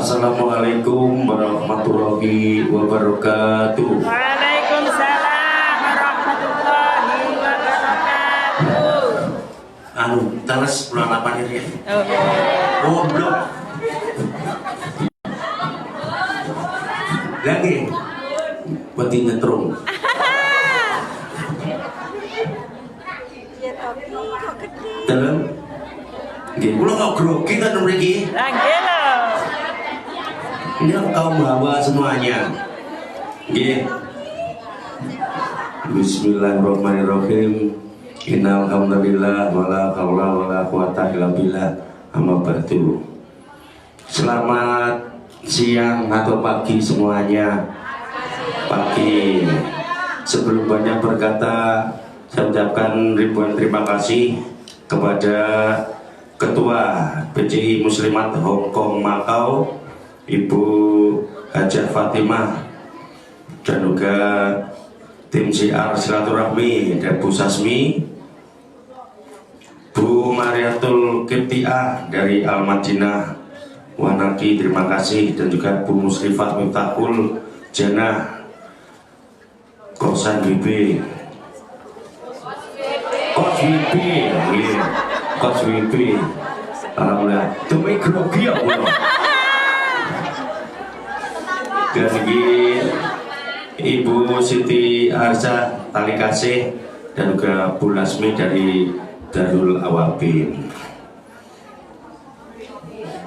Assalamualaikum warahmatullahi wabarakatuh. Waalaikumsalam warahmatullahi wabarakatuh. Anu, teles bulan apa ini? Oh, belum. Lagi. Berarti nyetrum. Dalam. Nggih, kula kok grogi kan mriki. nggih lho. Ini kaum hawa semuanya. Nggih. Bismillahirrahmanirrahim. Innal hamdalillah wala haula wala quwata illa billah. Amma ba'du. Selamat siang atau pagi semuanya. Pagi. Sebelum banyak berkata, saya ucapkan ribuan terima kasih kepada Ketua PCI Muslimat Hong Kong Macau, Ibu Hajah Fatimah, dan juga tim siar silaturahmi dan Bu Sasmi, Bu Mariatul Kiptiah dari Al Madinah Wanaki, terima kasih, dan juga Bu Musrifat Miftahul Jannah Kosan Bibi, Kos Bibi, Kos Bibi, alhamdulillah, demi grogi ya Allah. Dan Ibu Siti Arsa Tali Kasih dan juga Bu Lasmi dari Darul Awabin.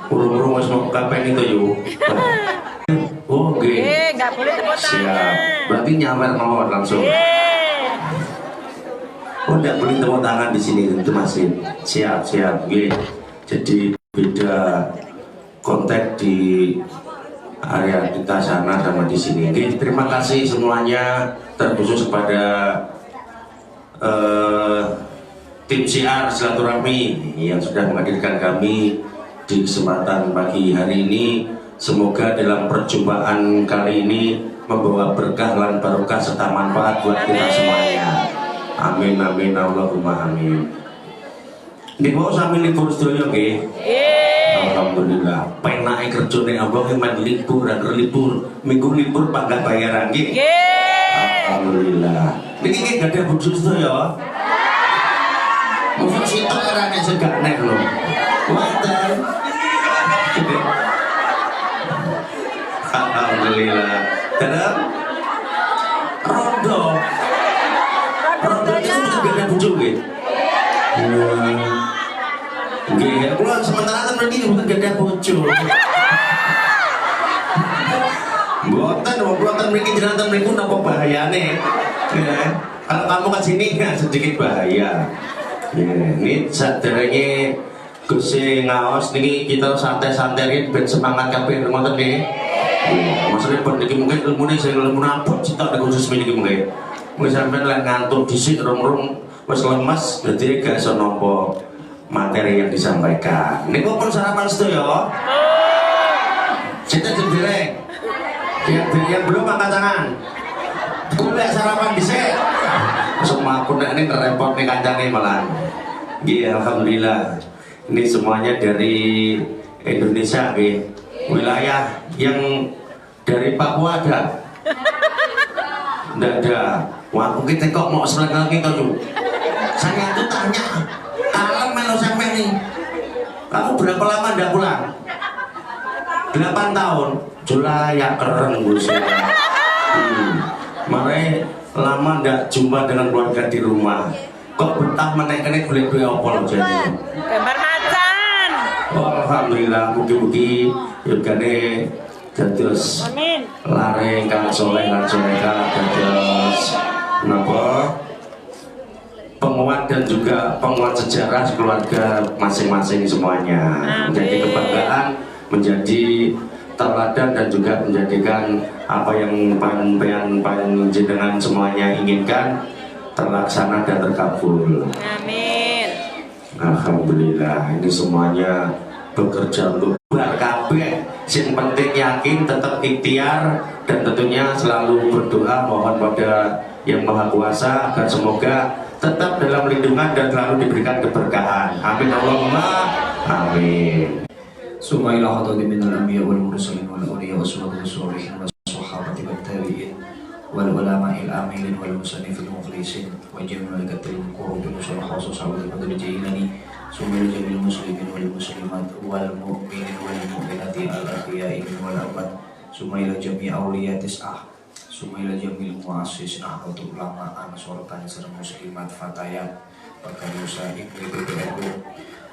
Urung-urung wis mau kapan itu yuk. Oh, oke. Nggak boleh tepuk tangan. Siap. Berarti nyamper mawon langsung. Oh, tidak boleh tepuk tangan di sini, itu masih siap. Oke. Jadi beda kontak di area kita sana sama di sini. Oke, terima kasih semuanya, terkhusus kepada tim siar silaturahmi yang sudah menghadirkan kami di kesempatan pagi hari ini. Semoga dalam perjumpaan kali ini membawa berkah dan barokah serta manfaat buat kita semuanya. Amin amin Allahumma amin. Ini mau sambil libur sedaya nggih. Alhamdulillah. Penake kerjane abang yang libur dan berlibur. Minggu libur pangkat bayaran nggih. Alhamdulillah. Niki nggih gadah bojo sedaya. Mosok sitok ora nek segak nek lho. Wonten. Alhamdulillah. Dalam rondo. Rondo itu sudah gadah bojo nggih. Nggih, kula sementara kan mriki mboten gadah bojo. Mboten mriki jenengan mriku napa bahayane. Ya. Kalau kamu ke sini ya sedikit bahaya. Ya, ini saderenge Gusti ngaos niki kita santai-santai ben semangat kabeh ngoten nggih. Maksudnya pun niki mungkin ilmune sing ilmu naput citok nek khusus niki mungkin. Wis sampean lek ngantuk dhisik rong-rong wis lemes dadi gak iso nampa materi yang disampaikan. Ini pun sarapan sedaya. Cinta jendereng. Yang belum angkat tangan. Kuliah sarapan dhisik. Semua aku nek repot nih kancane malah. Nggih, alhamdulillah. Ini semuanya dari Indonesia nggih. Wilayah yang dari Papua ada. Nggak ada. Wah, kita kok mau sebelah kita tuh. Saya tuh tanya, kalem melo sampai nih. Kamu berapa lama ndak pulang? 8 tahun. Julai ya keren Gus. Mare lama ndak jumpa dengan keluarga di rumah. Kok betah menek-menek boleh duwe apa jadi? Gambar macan. Oh, alhamdulillah mugi-mugi yogane dados Amin. lare kang soleh lan soleha dados napa penguat dan juga penguat sejarah keluarga masing-masing semuanya. Menjadi kebanggaan, menjadi teladan dan juga menjadikan apa yang panjenengan semuanya inginkan terlaksana dan terkabul. Amin. Alhamdulillah, ini semuanya bekerja untuk kabeh. Yang penting yakin, tetap ikhtiar, dan tentunya selalu berdoa mohon pada Yang Maha Kuasa agar semoga tetap dalam lindungan dan selalu diberikan keberkahan. Amin Allahumma amin. ثم إلى حضرة من الأنبياء والمرسلين والأولياء والصحابة والصالحين والصحابة والتابعين والعلماء العاملين والمصنفين المخلصين وجميع ملائكة المقربين والخاصة صحابة القدر الجيلاني ثم إلى جميع المسلمين والمسلمات والمؤمنين والمؤمنات الأحياء والأموات ثم إلى جميع أولياء تسعة ثم إلى جميع المؤسسين أحوال العلماء أنصار تنصر المسلمات فتيات وكنيسة IPB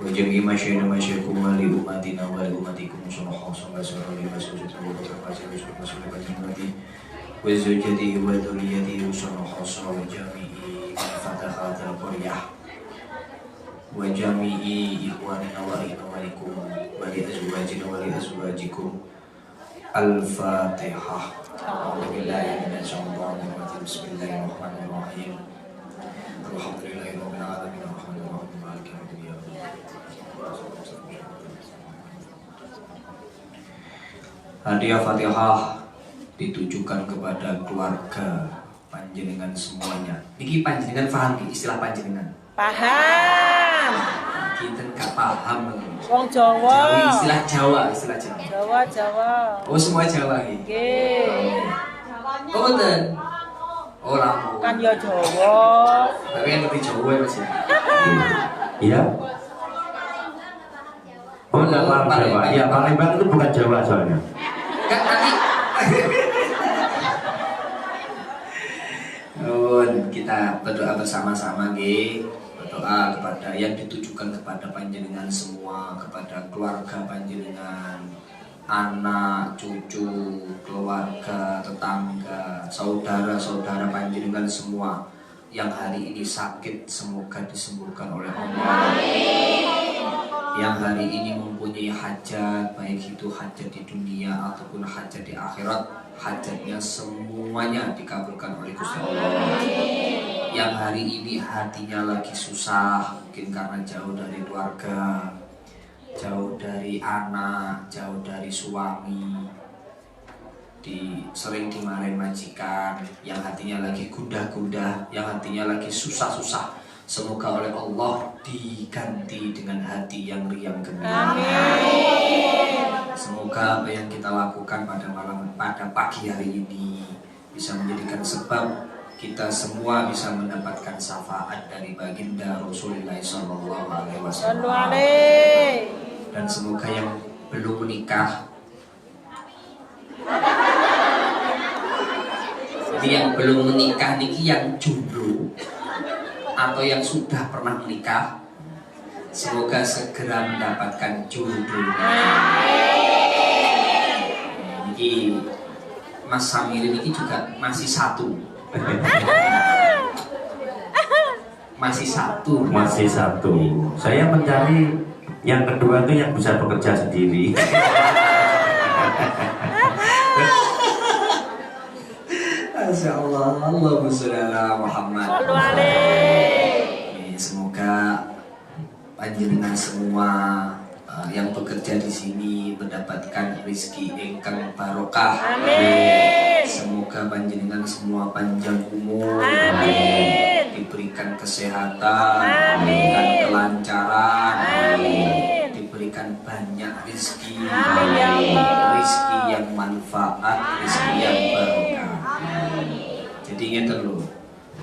وجميع مشايخكم ولأمتنا ولأمتكم خاصة وسائر المسجد وزوجته وذريته خاصة وجميع فتحات القرية وجميع إخواننا وإخوانكم ولأزواجنا ولأزواجكم الفاتحة. أعوذ بالله من الشيطان الرجيم بسم الله الرحمن الرحيم الحمد لله رب العالمين الرحمن الرحيم مالك يوم الدين. Hadiah Fatihah ditujukan kepada keluarga panjenengan semuanya. Niki panjenengan paham istilah panjenengan? Paham. Kita nggak paham. Wong Jawa. Istilah Jawa, istilah Jawa. Jawa. Oh semua Jawa ini. Nggih. Oh betul. Oh Lampung. Kan ya Jawa. Tapi yang ngerti Jawa ya Mas ya. Iya. Oh, enggak paham Jawa. Ya, Palembang itu bukan Jawa soalnya. Kan nanti. Kita berdoa bersama-sama nggih. Berdoa kepada yang ditujukan kepada panjenengan semua, kepada keluarga panjenengan, anak, cucu, keluarga, tetangga, saudara-saudara panjenengan semua yang hari ini sakit semoga disembuhkan oleh Allah. Yang hari ini mempunyai hajat, baik itu hajat di dunia ataupun hajat di akhirat, hajatnya semuanya dikabulkan oleh Gusti Allah. Yang hari ini hatinya lagi susah, mungkin karena jauh dari keluarga, jauh dari anak, jauh dari suami, sering dimarahin majikan, yang hatinya lagi gundah-gundah, yang hatinya lagi susah-susah, semoga oleh Allah diganti dengan hati yang riang gembira. Semoga apa yang kita lakukan pada pagi hari ini bisa menjadikan sebab kita semua bisa mendapatkan syafaat dari baginda Rasulullah SAW. Dan semoga yang belum menikah, jadi yang belum menikah niki yang jomblo atau yang sudah pernah menikah, semoga segera mendapatkan jodohnya. Niki Mas Samir niki juga masih satu. Masih satu. Saya mencari yang kedua itu yang bisa bekerja sendiri. Masya Allah, Allahumma sholli ala Muhammad. Semoga panjenengan semua yang bekerja di sini mendapatkan rezeki ingkang barokah. Amin. Semoga panjenengan semua panjang umur, Amin. diberikan kesehatan, Amin. diberikan kelancaran, Amin. diberikan banyak rezeki, Amin, ya Allah. rezeki yang manfaat, rezeki yang barokah. Jadi ingat dulu,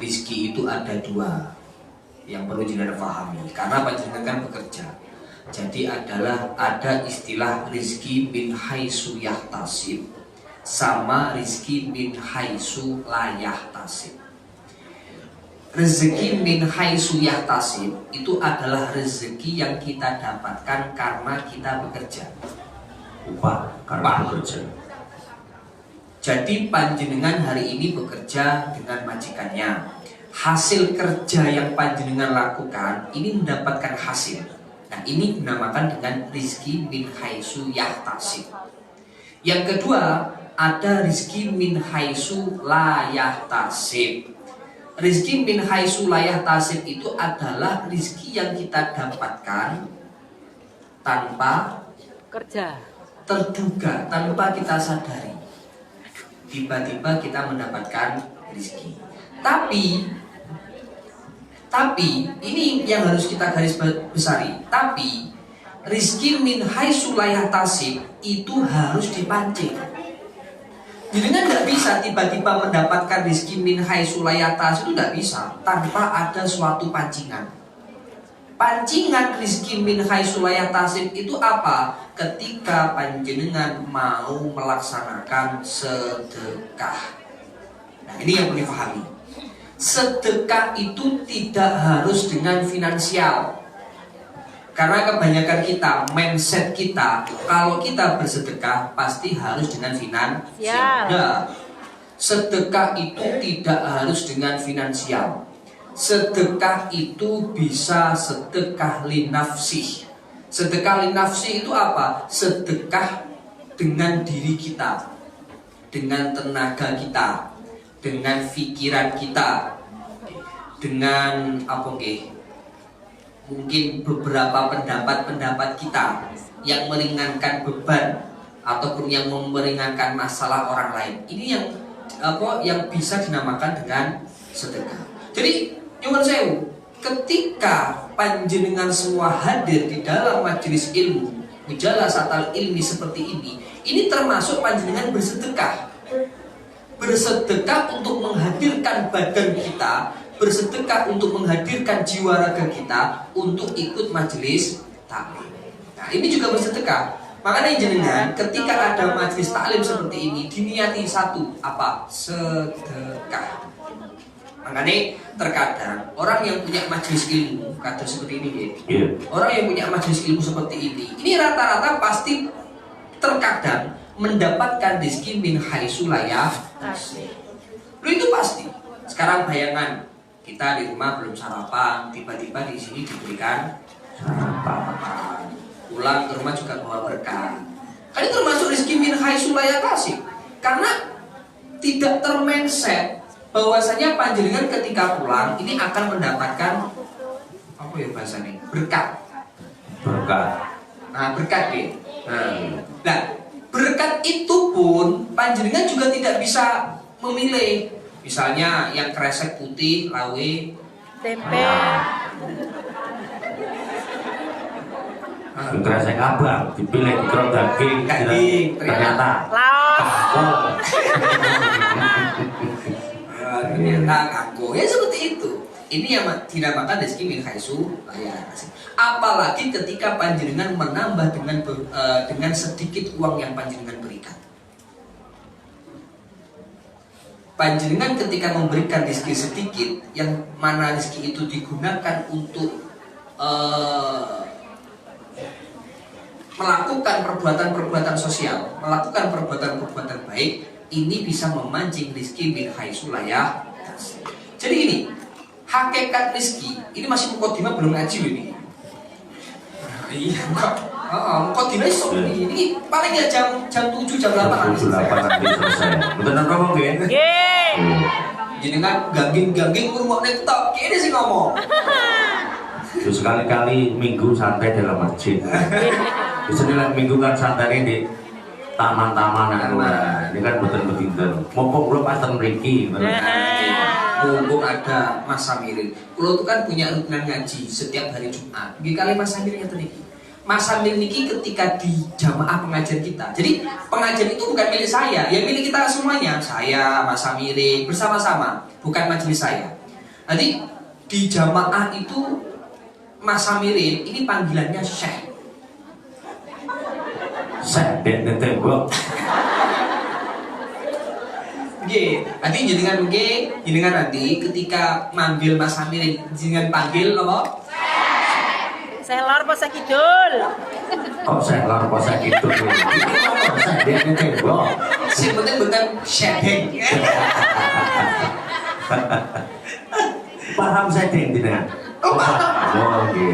rezeki itu ada dua yang perlu jenengan pahami. Karena panjenengan kan bekerja. Jadi ada istilah rizki min haitsu yahtasib sama rizki min haitsu la yahtasib. Rezeki min haitsu yahtasib itu adalah rezeki yang kita dapatkan karena kita bekerja. Upah karena bekerja. Jadi panjenengan hari ini bekerja dengan majikannya. Hasil kerja yang panjenengan lakukan ini mendapatkan hasil. Nah ini dinamakan dengan rizki min haitsu yahtasib. Yang kedua ada rizki min haitsu la yahtasib. Rizki min haitsu la yahtasib itu adalah rizki yang kita dapatkan tanpa Kerja. terduga, tanpa kita sadari. Tiba-tiba kita mendapatkan rizki. Tapi ini yang harus kita garis besari. Tapi rizki min haitsu la yahtasib itu harus dipancing. Jenengan nggak bisa tiba-tiba mendapatkan rizki min haitsu la yahtasib, itu nggak bisa tanpa ada suatu pancingan. Pancingan rizki min haitsu la yahtasib itu apa? Ketika panjenengan mau melaksanakan sedekah. Nah, ini yang perlu dipahami. Sedekah itu tidak harus dengan finansial. Karena kebanyakan kita, mindset kita, kalau kita bersedekah pasti harus dengan finansial. Nah, sedekah itu tidak harus dengan finansial. Sedekah itu bisa sedekah linafsih. Sedekah linafsih itu apa? Sedekah dengan diri kita, dengan tenaga kita, dengan pikiran kita, dengan apa nggih? Mungkin beberapa pendapat-pendapat kita yang meringankan beban ataupun yang meringankan masalah orang lain. Ini yang bisa dinamakan dengan sedekah. Jadi nyuwun sewu, ketika panjenengan semua hadir di dalam majelis ilmu mujalasatul ilmi seperti ini termasuk panjenengan bersedekah. Bersedekah untuk menghadirkan badan kita, bersedekah untuk menghadirkan jiwa raga kita untuk ikut majelis taklim. Nah, ini juga bersedekah. Makanya jenengan ketika ada majelis taklim seperti ini diniati satu apa? Sedekah. Makanya terkadang orang yang punya majelis ilmu kata seperti ini ya. Orang yang punya majelis ilmu seperti ini rata-rata pasti terkadang mendapatkan rezeki min haitsu la yahtasib. Itu pasti. Sekarang bayangan kita di rumah belum sarapan, tiba-tiba di sini diberikan sarapan. Pulang ke rumah juga bawa berkah. Kan itu termasuk rezeki min haitsu la yahtasib. Karena tidak termindset bahwasanya panjenengan ketika pulang ini akan mendapatkan apa ya bahasanya? Berkat. Nah, berkat deh. Nah, berkat itu pun panjenengan juga tidak bisa memilih. Misalnya yang kresek putih, lawe, tempe, kresek abang, dipilih dikerok daging, ternyata laos, ternyata kangkung. Ya seperti itu. Ini yang dinamakan rezeki min haitsu la yahtasib. Apalagi ketika panjenengan menambah dengan sedikit uang yang panjenengan berikan. Panjenengan ketika memberikan rezeki sedikit, yang mana rezeki itu digunakan untuk melakukan perbuatan-perbuatan sosial, melakukan perbuatan-perbuatan baik, ini bisa memancing rezeki min haitsu la yahtasib. Jadi ini hakikat rezeki, ini masih mukadimah belum ngaji loh ini. Iya, mukadimah ini paling ya jam 7 jam 8 nanti. Jam 8 nanti selesai. Betul apa ngomong ya? Jadi kan gangging ngomongnya tok, kene sih ngomong. Terus sekali-kali minggu santai dalam masjid. Biasanya minggu kan santai di taman-taman. Ini kan betul-betul. Mumpung belum pasang mriki. Mumpung ada masa miring. Kulo tuh kan punya rutinan ngaji setiap hari Jumat. Nggih kali masa miringnya tadi. Masa miring niki ketika di jamaah pengajian kita. Jadi pengajian itu bukan milik saya, ya milik kita semuanya. Saya masa miring bersama-sama, bukan majelis saya. Nanti di jamaah itu masa miring ini panggilannya syekh. Syekh den tembok. Nanti jenengan nanti ketika manggil Mas Amirin jenengan panggil apa? selor posa kidul. Oh, selor posa kidul. Syekh den tembok. Sing penting bukan syekh. Paham saya dengan. Oh, paham. Oh, oke.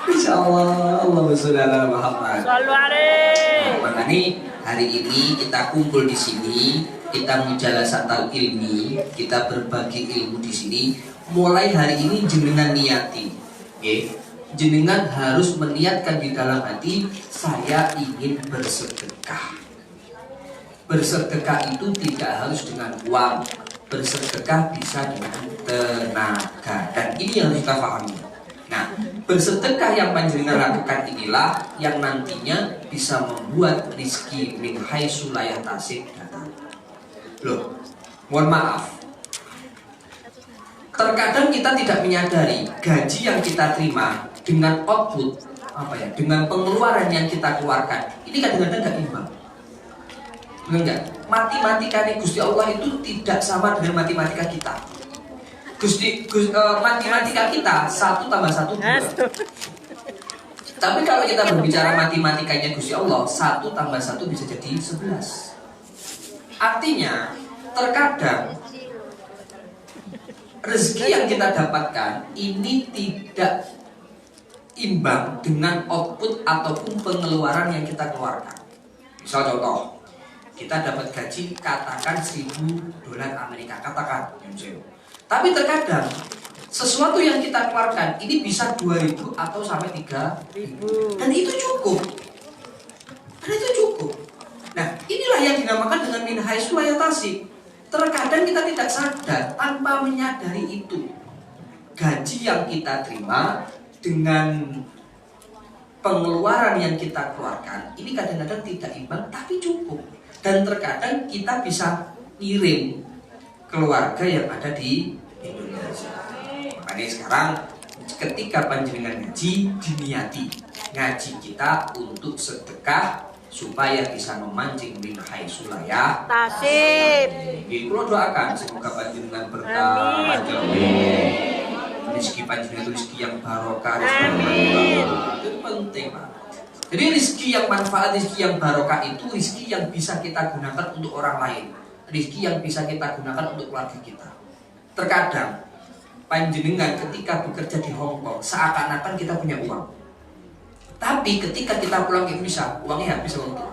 Insyaallah Allahumma sholli ala Muhammad. Selalu alaihi. Makanya hari ini kita kumpul di sini, kita mujalasatul ilmi, kita berbagi ilmu di sini. Mulai hari ini jenengan niati, jenengan harus meniatkan di dalam hati, saya ingin bersedekah. Bersedekah itu tidak harus dengan uang, bersedekah bisa dengan tenaga. Dan ini yang harus kita pahami. Nah, bersedekah yang panjenengan lakukan inilah yang nantinya bisa membuat rizki min haitsu la yahtasib datang. Loh, mohon maaf. Terkadang kita tidak menyadari gaji yang kita terima dengan output dengan pengeluaran yang kita keluarkan ini kadang-kadang nggak imbang. Enggak, matematika Gusti Allah itu tidak sama dengan matematika kita. Matematika kita 1 tambah 1 2. Tapi kalau kita berbicara matematikanya Gusti Allah 1 tambah 1 bisa jadi 11. Artinya terkadang rezeki yang kita dapatkan ini tidak imbang dengan output ataupun pengeluaran yang kita keluarkan. Misal contoh, kita dapat gaji katakan $1.000 Amerika, katakan. Tapi terkadang sesuatu yang kita keluarkan ini bisa 2.000 atau sampai 3.000. Dan itu cukup. Nah, inilah yang dinamakan dengan min haitsu la yahtasib. Terkadang kita tidak sadar tanpa menyadari itu. Gaji yang kita terima dengan pengeluaran yang kita keluarkan ini kadang-kadang tidak imbang tapi cukup. Dan terkadang kita bisa ngirim keluarga yang ada di Indonesia. Makanya sekarang ketika panjenengan ngaji, diniati ngaji kita untuk sedekah supaya bisa memancing min haitsu la yahtasib. Kalau doakan semoga panjenengan berkah, rezeki panjenengan itu rezeki yang barokah, itu penting, Pak. Jadi rezeki yang manfaat, rezeki yang barokah itu rezeki yang bisa kita gunakan untuk orang lain, rezeki yang bisa kita gunakan untuk keluarga kita. Terkadang panjenengan ketika bekerja di Hong Kong seakan-akan kita punya uang, tapi ketika kita pulang ke Indonesia uangnya habis untuk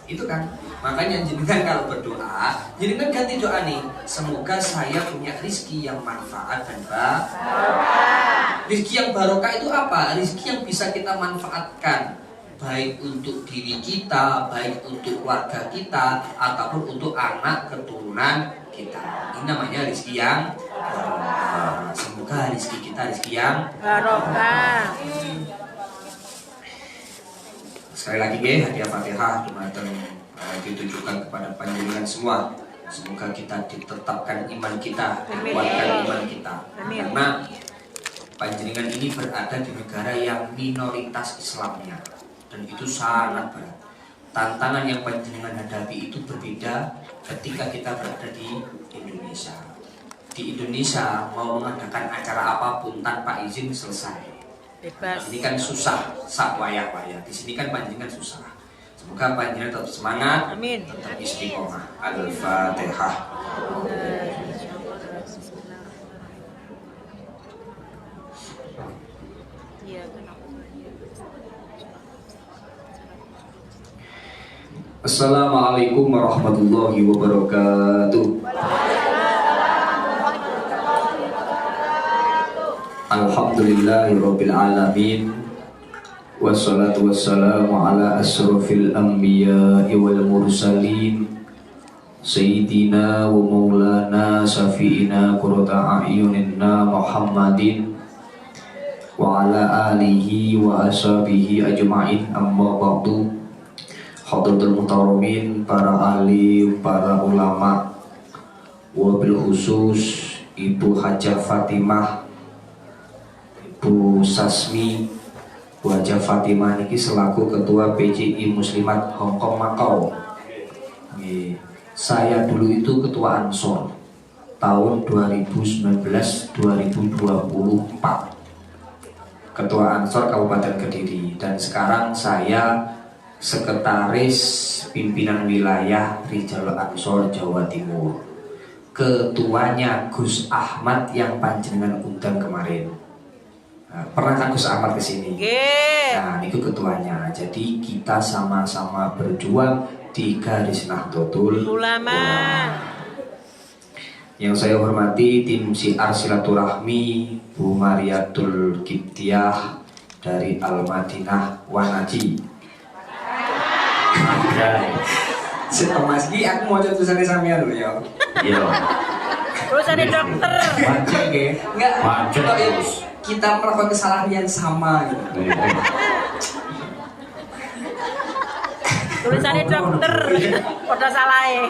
itu kan. Makanya jenengan kalau berdoa, jenengan ganti doa nih, semoga saya punya rezeki yang manfaat dan barokah. Rezeki yang barokah itu apa? Rezeki yang bisa kita manfaatkan baik untuk diri kita, baik untuk keluarga kita, ataupun untuk anak keturunan kita. Ini namanya rezeki yang barokah. Semoga rezeki kita rezeki yang barokah. Sekali lagi hadiah Fatihah ditujukan kepada panjenengan semua. Semoga kita ditetapkan iman kita, dikuatkan iman kita. Karena panjenengan ini berada di negara yang minoritas Islamnya, dan itu sangat berat. Tantangan yang panjenengan hadapi itu berbeda ketika kita berada di Indonesia. Di Indonesia mau mengadakan acara apapun tanpa izin selesai. Bebas. Ini kan susah, wayah-wayah. Di sini kan panjenengan susah. Semoga panjenengan tetap semangat, amin, tetap istiqomah. Al-Fatihah. Assalamualaikum warahmatullahi wabarakatuh. Alhamdulillahirabbil alamin. Wassalatu wassalamu ala asrofil anbiya'i wal mursalin Sayyidina wa maulana safi'ina qurrata a'yunina Muhammadin wa ala alihi wa ashabihi ajma'in, amma ba'du. Hadratul muhtaramin, para alim, para ulama, wabil khusus Ibu Hajah Fatimah, Ibu Sasmi Bu Hajah Fatimah niki selaku Ketua PCI Muslimat Hongkong Makau. Saya dulu itu Ketua Ansor tahun 2019-2024, Ketua Ansor Kabupaten Kediri, dan sekarang saya Sekretaris Pimpinan Wilayah Rijal Ansor Jawa Timur. Ketuanya Gus Ahmad yang panjenengan undang kemarin. Pernah kan Gus Ahmad kesini? Nah, itu ketuanya. Jadi kita sama-sama berjuang di garis Nahdlatul Ulama. Yang saya hormati tim Syiar Silaturahmi Bu Mariatul Kiptiah dari Al-Madinah Wanaji. Mas Gi, aku mau coba tulisannya sampean dulu ya. Iya. Tulisannya dokter. Enggak. kita melakukan kesalahan yang sama gitu. Tulisannya dokter. Udah salah ya.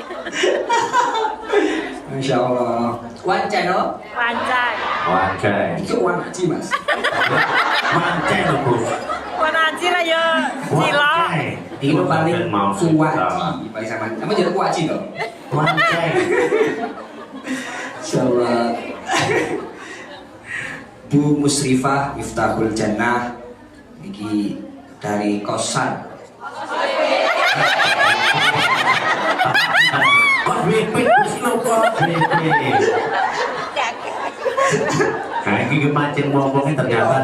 Masya Allah. Wancai no? Wancai. Wancai. Itu wanaji mas. Wancai loh bos. Wanaji lah ya. Silo. Itu paling mau kuwaji. Paling sama. Kamu jadi kuwaji dong. Wancai. Masya Allah. Bu Musrifah Miftahul Jannah ini dari kosan. Kok bebek wis lho kok bebek. Nah, ini mancing ngomongnya ternyata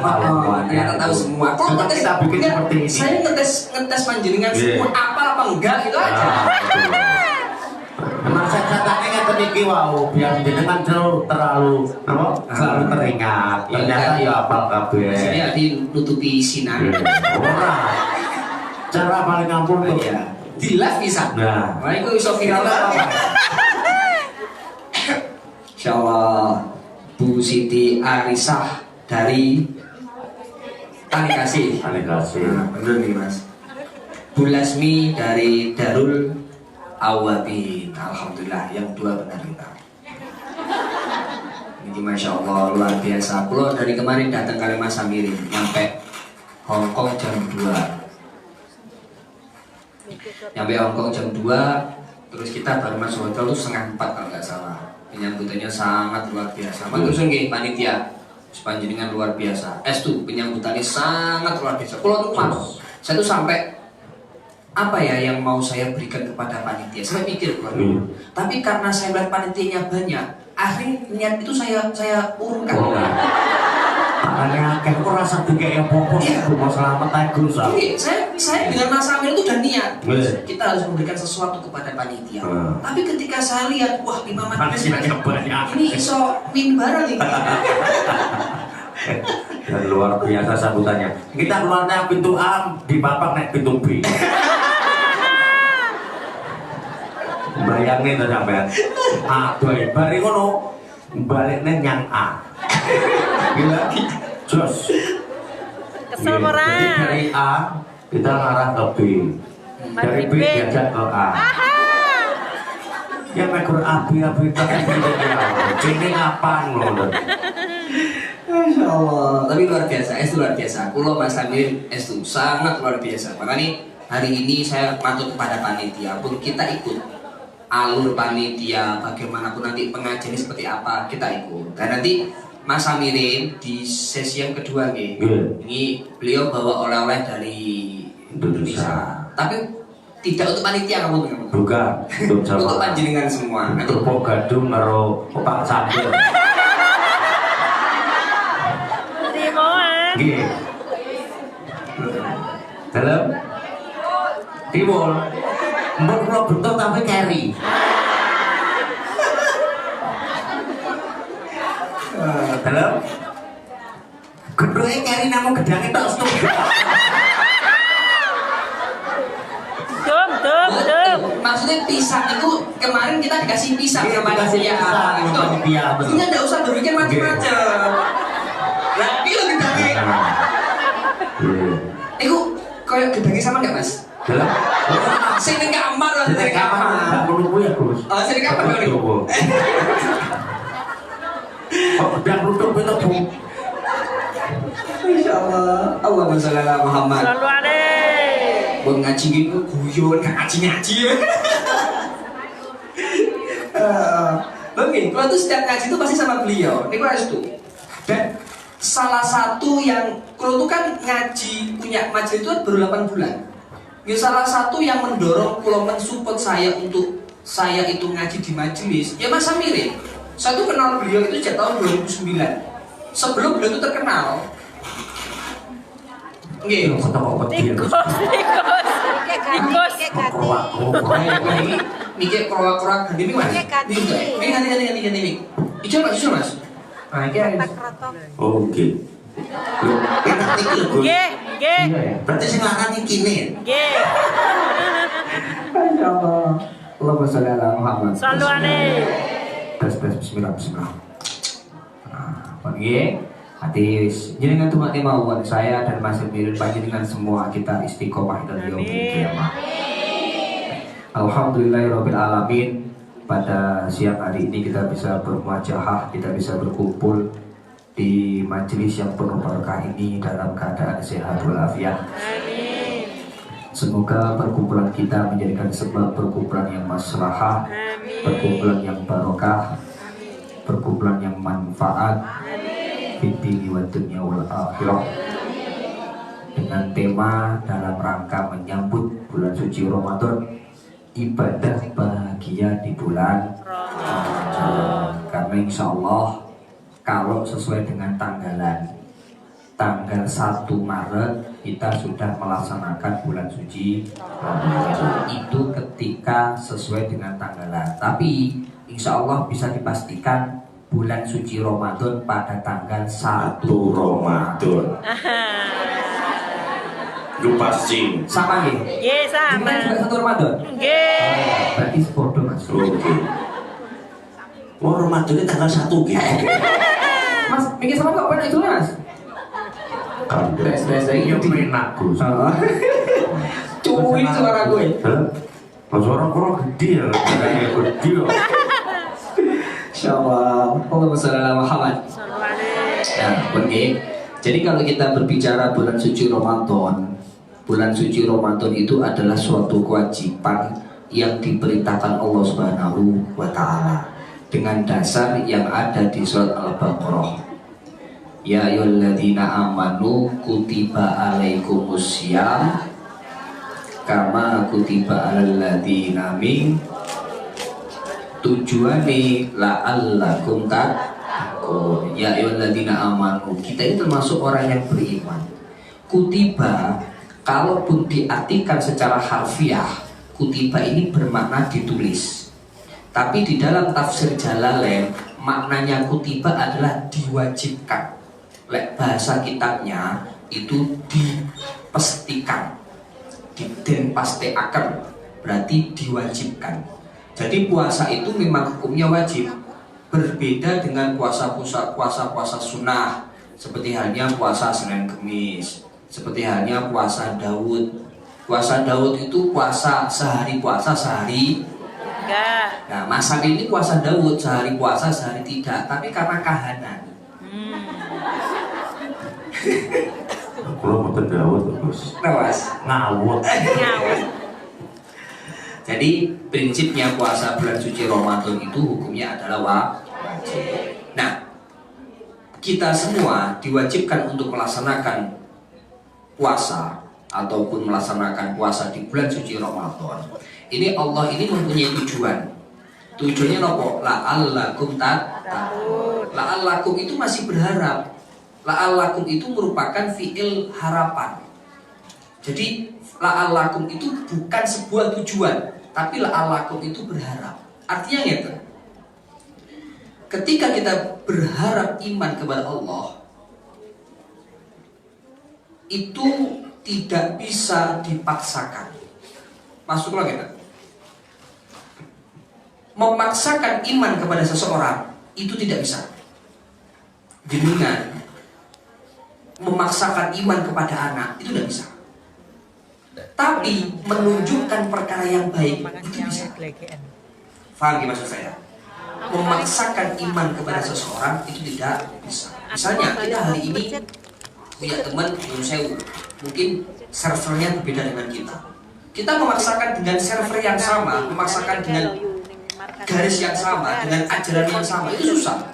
ternyata tahu semua. Kok Coba kita bikin seperti ini. Saya ngetes panjenengan semua apa enggak itu aja. Masa katanya ngeten iki wau biar jenengan terlalu apa? Selalu teringat. Ternyata ya apal kabeh. Saya ditutupi sinar. Ora. Cara paling ampun tuh. Ya. Di live bisa. Nah. Nah, itu bisa viral apa? Insyaallah Bu Siti Arisah dari Tani Kasih. Terima kasih. Nah, bener nih mas. Bu Lasmi dari Darul Awabin. Alhamdulillah yang dua benar kita. Ini masya Allah luar biasa. Pulau dari kemarin datang kali Mas Amirin nyampe Hongkong jam 2. Nyampe Hongkong jam 2. Terus kita baru masuk hotel tuh 3:30 kalau nggak salah. Penyambutannya sangat luar biasa. Terus nggih panitia sepanjang luar biasa. S2 penyambutannya sangat luar biasa. Pulau tuh mas, saya tuh sampai apa ya yang mau saya berikan kepada panitia? Saya mikir keluar. Tapi karena saya lihat panitianya banyak, akhirnya niat itu saya urungkan. Makanya aku rasa juga yang pokok itu mau selamat aku Oke, saya dengan Mas Amir itu udah niat. Iya. Kita harus memberikan sesuatu kepada panitia. Tapi ketika saya lihat, wah Imam Panitianya banyak. ini iso min bareng nih. Dan luar biasa sambutannya. Kita keluarnya pintu A, di bapak naik pintu B. Bayangin tuh sampean. Aduh, bari ngono baliknya yang A. Gila, jos. Kesel Jadi orang. dari A kita ngarah ke B. Dari B diajak ke A. Ya mekur api-api terus ini ngapain loh? Masya Allah. Tapi luar biasa, es luar biasa. Kulo Mas Amir es itu sangat luar biasa. Makanya hari ini saya patut kepada panitia pun kita ikut alur panitia, bagaimanapun nanti pengajian seperti apa kita ikut. Dan nanti Mas Amirin di sesi yang kedua nih, ini beliau bawa oleh-oleh dari Indonesia. Tapi tidak untuk panitia kamu. Bukan, untuk panjenengan semua. Nanti untuk Pogadung karo Pak Sambil. Timoan. Nggih. Dalam Timur. Mbok kula bentuk tapi carry. Dalam gedhe carry namung gedange tok stuk. Dum. maksudnya pisang itu kemarin kita dikasih pisang Iya, sama dikasih panitia. pisang sama panitia, betul. Ini nggak usah berpikir macam-macam. Nah, ini lo gedangnya. Iku kayak gedangnya sama nggak mas? Dalam Sing ning kamar loh, Jadi ning kamar kamar. nggak menunggu ya Gus. Oh, sing ning kamar dong. Kok udah nutup itu Bu? Insya Allah. Allahumma sholli ala Muhammad. Selalu ada. Buat ngaji gitu, guyon ngaji. Oke, kalau tuh setiap ngaji itu pasti sama beliau. Ini harus tuh. Dan salah satu yang kalau tuh kan ngaji punya majelis itu baru 8 bulan. Ya salah satu yang mendorong kalau mensupport saya untuk saya itu ngaji di majelis, ya Mas Amir. Saya tuh kenal beliau itu sejak tahun 2009. Sebelum beliau itu terkenal. Nggih. Tikus. Ini mikir keluar gede nih mas. Ini ganti. Ijo mas. Nah, ini Oke. Loh, enak iki lho, Gus. Nggih. Berarti sing lanang iki ne. Nggih. Masya Allah. Allahumma sholli ala Muhammad. Selalu ada. Bismillah. Nah, pagi. Hati jenengan tuh mati mawon saya dan Mas Mirin panjenengan semua kita istiqomah dan yaumil qiyamah. Alhamdulillahirabbil alamin. Pada siang hari ini kita bisa bermuajahah, kita bisa berkumpul di majelis yang penuh berkah ini dalam keadaan sehat walafiat. Semoga perkumpulan kita menjadikan sebab perkumpulan yang maslahah, perkumpulan yang barokah, perkumpulan yang manfaat fid-dini wad dunya wal akhirah. Dengan tema dalam rangka menyambut bulan suci Ramadan, ibadah bahagia di bulan Ramadan. Karena insya Allah kalau sesuai dengan tanggal 1 Maret kita sudah melaksanakan bulan suci Ramadan. Itu ketika sesuai dengan tanggalan. Tapi insya Allah bisa dipastikan bulan suci Ramadan pada tanggal 1 Ramadan. Lu pasti. Sama ya? Ye sama. Juga 1 Ramadan? Ye. Berarti sebodoh mas. Oke. Oh, Ramadan ini tanggal 1 gitu. Mas, mikir sama kok pernah itu mas? Kan biasanya enak Gus. Cuy suara gue. Suara kurang gede ya, kayak gede ya. Insyaallah. Allahumma shalli ala Muhammad. Nah, oke. Jadi kalau kita berbicara bulan suci Ramadan, bulan suci Ramadan itu adalah suatu kewajiban yang diperintahkan Allah Subhanahu wa taala dengan dasar yang ada di surat Al-Baqarah. Ya ayyuhalladzina amanu kutiba alaikumusiyam kama kutiba alal ladzina min, tujuane la'allakum tattaqun. Ya ayyuhalladzina amanu, kita itu termasuk orang yang beriman. Kutiba kalaupun diartikan secara harfiah, kutiba ini bermakna ditulis. Tapi di dalam tafsir Jalalain maknanya kutiba adalah diwajibkan. Lek bahasa kitabnya itu dipestikan, didenpasteaken, berarti diwajibkan. Jadi puasa itu memang hukumnya wajib. Berbeda dengan puasa sunnah, seperti halnya puasa Senin Kemis, seperti halnya puasa Daud. Puasa Daud itu puasa sehari Enggak. Nah, masa ini puasa Daud sehari puasa sehari tidak, tapi karena kahanan. Kalau mau Daud Gus. Nawas. Ngawut. Jadi prinsipnya puasa bulan suci Ramadan itu hukumnya adalah wajib. Nah, kita semua diwajibkan untuk melaksanakan puasa ataupun melaksanakan puasa di bulan suci Ramadan. Ini Allah ini mempunyai tujuan. Tujuannya nopo? La'allakum tattaqun. La'allakum itu masih berharap. La'allakum itu merupakan fi'il harapan. Jadi la'allakum itu bukan sebuah tujuan, tapi la'allakum itu berharap. Artinya gitu. Ketika kita berharap iman kepada Allah, itu tidak bisa dipaksakan. Masuklah kita. Memaksakan iman kepada seseorang itu tidak bisa. Jenengan memaksakan iman kepada anak itu tidak bisa. Tapi menunjukkan perkara yang baik itu bisa. Faham maksud saya? Memaksakan iman kepada seseorang itu tidak bisa. Misalnya kita hari ini punya teman mungkin servernya berbeda dengan kita. Kita memaksakan dengan server yang sama, memaksakan dengan garis yang sama, dengan ajaran yang sama, itu susah.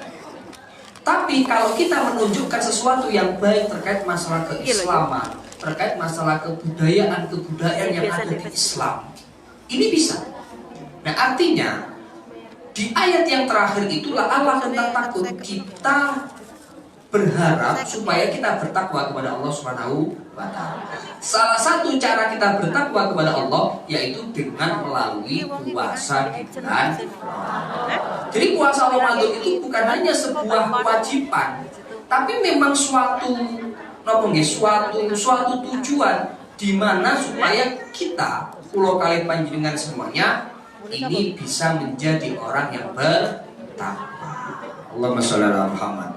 Tapi kalau kita menunjukkan sesuatu yang baik terkait masalah keislaman, terkait masalah kebudayaan yang ada di Islam, ini bisa. Nah, artinya di ayat yang terakhir itulah Allah tentang takut, kita berharap supaya kita bertakwa kepada Allah Subhanahu wa taala. Salah satu cara kita bertakwa kepada Allah yaitu dengan melalui puasa di bulan Ramadan. Jadi puasa Ramadan itu bukan hanya sebuah kewajiban, tapi memang suatu tujuan di mana supaya kita pulau kali panjenengan semuanya ini bisa menjadi orang yang bertakwa. Allahumma sholli ala Muhammad.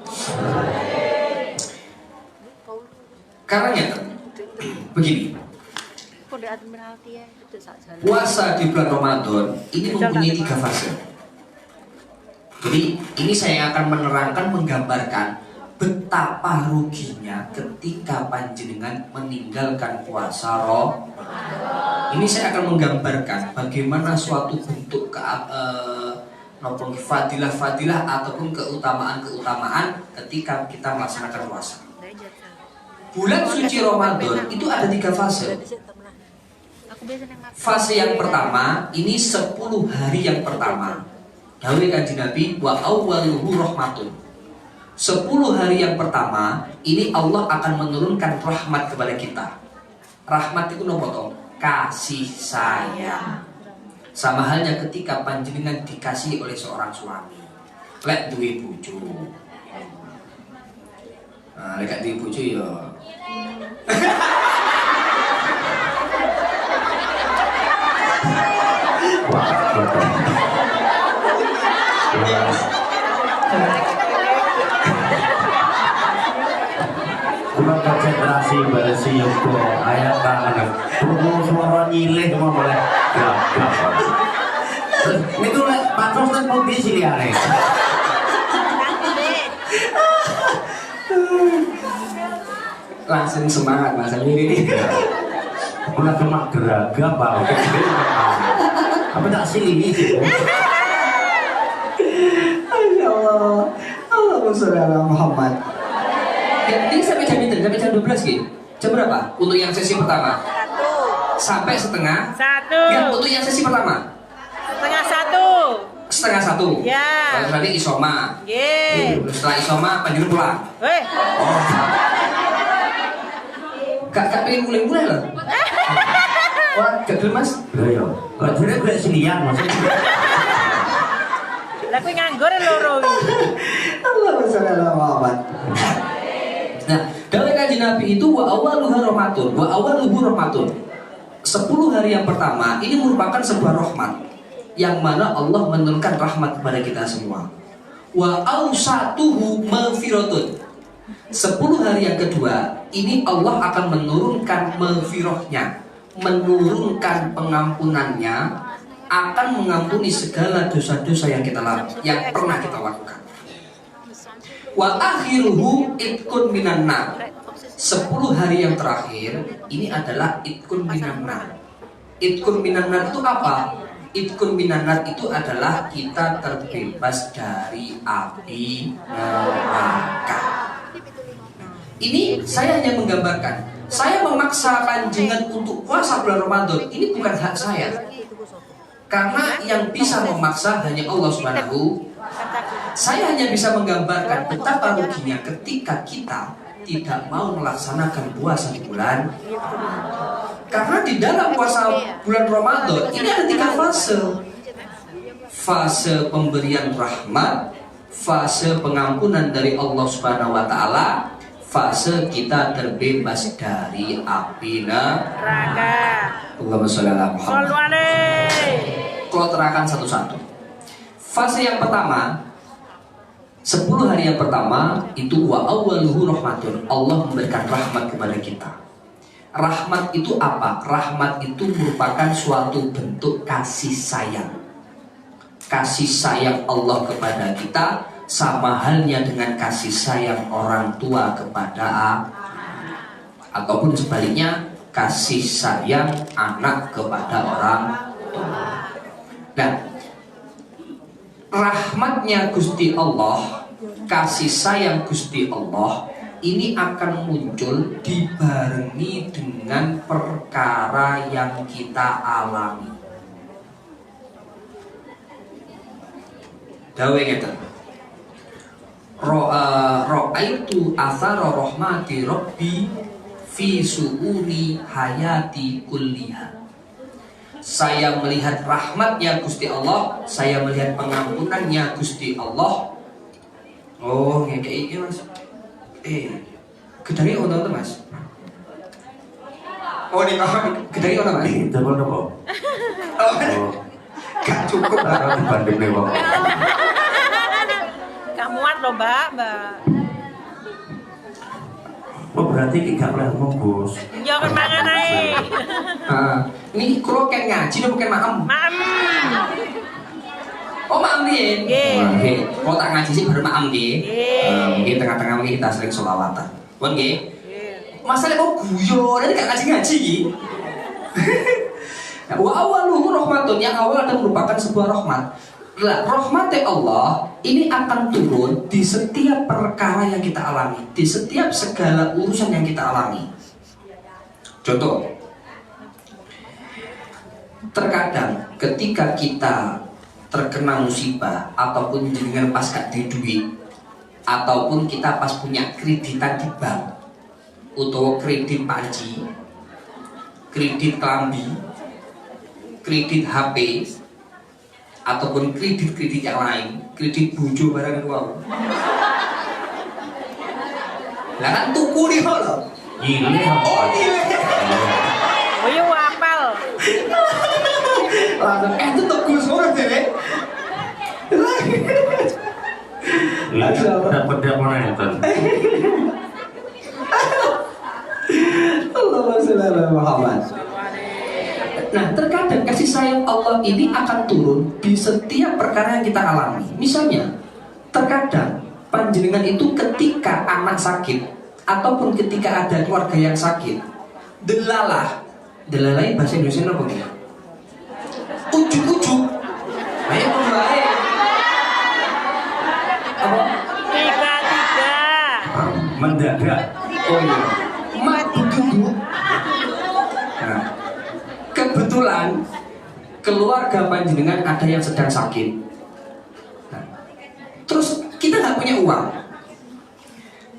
Karena begini, Kode Admiralty ya, itu saja. puasa di bulan Ramadan ini mempunyai 3 fase. Jadi ini saya akan menerangkan, menggambarkan betapa ruginya ketika panjenengan meninggalkan puasa Ramadan. Ini saya akan menggambarkan bagaimana suatu bentuk fadilah-fadilah ataupun keutamaan-keutamaan ketika kita melaksanakan puasa. Bulan suci Ramadan itu ada 3 fase. Fase yang pertama ini 10 hari yang pertama. Dawuh Kanjeng Nabi wa awwaluhu rahmatun. 10 hari yang pertama ini Allah akan menurunkan rahmat kepada kita. Rahmat itu nopo to? Kasih sayang. Sama halnya ketika panjenengan dikasihi oleh seorang suami. Lek duwe bojo. Nah, lek duwe bojo ya. Kurang konsentrasi pada si Yoko ayat tangan perlu suara nyileh cuma boleh gagap itu lah patros dan mobil sih liane Langsung semangat Mas ini. pernah kemak geragap apa tak silih sih Masya Allah. Allahumma sholli ala Muhammad. Ini sampai jam itu, sampai jam 12 gitu. Jam berapa? Untuk yang sesi pertama? 1. Sampai setengah? 1. Yang untuk yang sesi pertama? Setengah 1. Setengah 1? Ya. Lalu nanti isoma. Ye. Setelah isoma, panjang pulang. Weh. Gak pengen mulai-mulai loh. Wah, gak dulu Mas? iya kok jadi gue silian maksudnya Lah kowe nganggur loro iki. Allahumma sholli ala Muhammad. Nah, dawuh Kanjeng Nabi itu wa awwaluha rahmatun, wa awwaluhu rahmatun. 10 hari yang pertama ini merupakan sebuah rahmat yang mana Allah menurunkan rahmat kepada kita semua. Wa awsatuhu maghfiratun. 10 hari yang kedua ini Allah akan menurunkan maghfirahnya, menurunkan pengampunannya, akan mengampuni segala dosa-dosa yang pernah kita lakukan. Wa akhiruhu itkun minan nar. 10 hari yang terakhir ini adalah itkun minan nar. Itkun minan nar itu apa? Itkun minan nar itu adalah kita terbebas dari api neraka. Ini saya hanya menggambarkan. Saya memaksa panjenengan untuk puasa bulan Ramadan. Ini bukan hak saya. Karena yang bisa memaksa hanya Allah Subhanahu. Saya hanya bisa menggambarkan betapa ruginya ketika kita tidak mau melaksanakan puasa di bulan. Karena di dalam puasa bulan Ramadan ini ada 3 fase. Fase pemberian rahmat, fase pengampunan dari Allah Subhanahu wa taala, fase kita terbebas dari api neraka. Allahumma sholli ala Muhammad. Kalau terangkan satu-satu. Fase yang pertama, 10 hari yang pertama itu wa awwaluhu rahmatun. Allah memberikan rahmat kepada kita. Rahmat itu apa? Rahmat itu merupakan suatu bentuk kasih sayang. Kasih sayang Allah kepada kita sama halnya dengan kasih sayang orang tua kepada ataupun sebaliknya kasih sayang anak kepada orang tua. Nah, rahmatnya Gusti Allah, kasih sayang Gusti Allah ini akan muncul dibarengi dengan perkara yang kita alami. Dawe ngeten. Ra'aitu athara rahmati rabbi fi su'uni hayati kulliha. Saya melihat rahmatnya Gusti Allah, saya melihat pengampunannya Gusti Allah. Oh, kayak iki Mas. Gedari ono Mas. Oh, ini gedari ono Mas. double double Oh, gak cukup kalau dibanding nih bang Gak muat loh, Mbak. Oh berarti iki gak oleh Gus. Jangan mangan ae. Ini kalau kan ngaji udah bukan maem. Mam. Oh maem nih. Nggih. Kalau tak ngaji sih baru maem nih. Nggih. Mungkin tengah-tengah mungkin kita sering sholawatan. Pun nggih. Masalah mau guyon, nanti gak ngaji-ngaji gitu. Wa awaluhu rahmatun, yang awal adalah merupakan sebuah rahmat. Rahmat Allah ini akan turun di setiap perkara yang kita alami, di setiap segala urusan yang kita alami. Contoh, terkadang ketika kita terkena musibah ataupun dengan pas gak di duit, ataupun kita pas punya kreditan di bank, atau kredit panci, kredit klambi, kredit HP, ataupun kredit-kredit yang lain, kredit bojo barang wow. Lah kan tuku nih lo. Ini Oh iya. Oh iya apal. Langsung itu tuku semua deh. dapat nonton. Allahumma sholli ala Muhammad. Nah, terkadang kasih sayang Allah ini akan turun di setiap perkara yang kita alami. Misalnya, terkadang panjenengan itu ketika anak sakit ataupun ketika ada keluarga yang sakit, delalah ini bahasa Indonesia apa ya? Ujuk-ujuk. Ayo mulai. Apa? Tiba-tiba. Mendadak. Oh iya. Mak begitu. Nah, kebetulan keluarga panjenengan ada yang sedang sakit. Nah, terus kita nggak punya uang,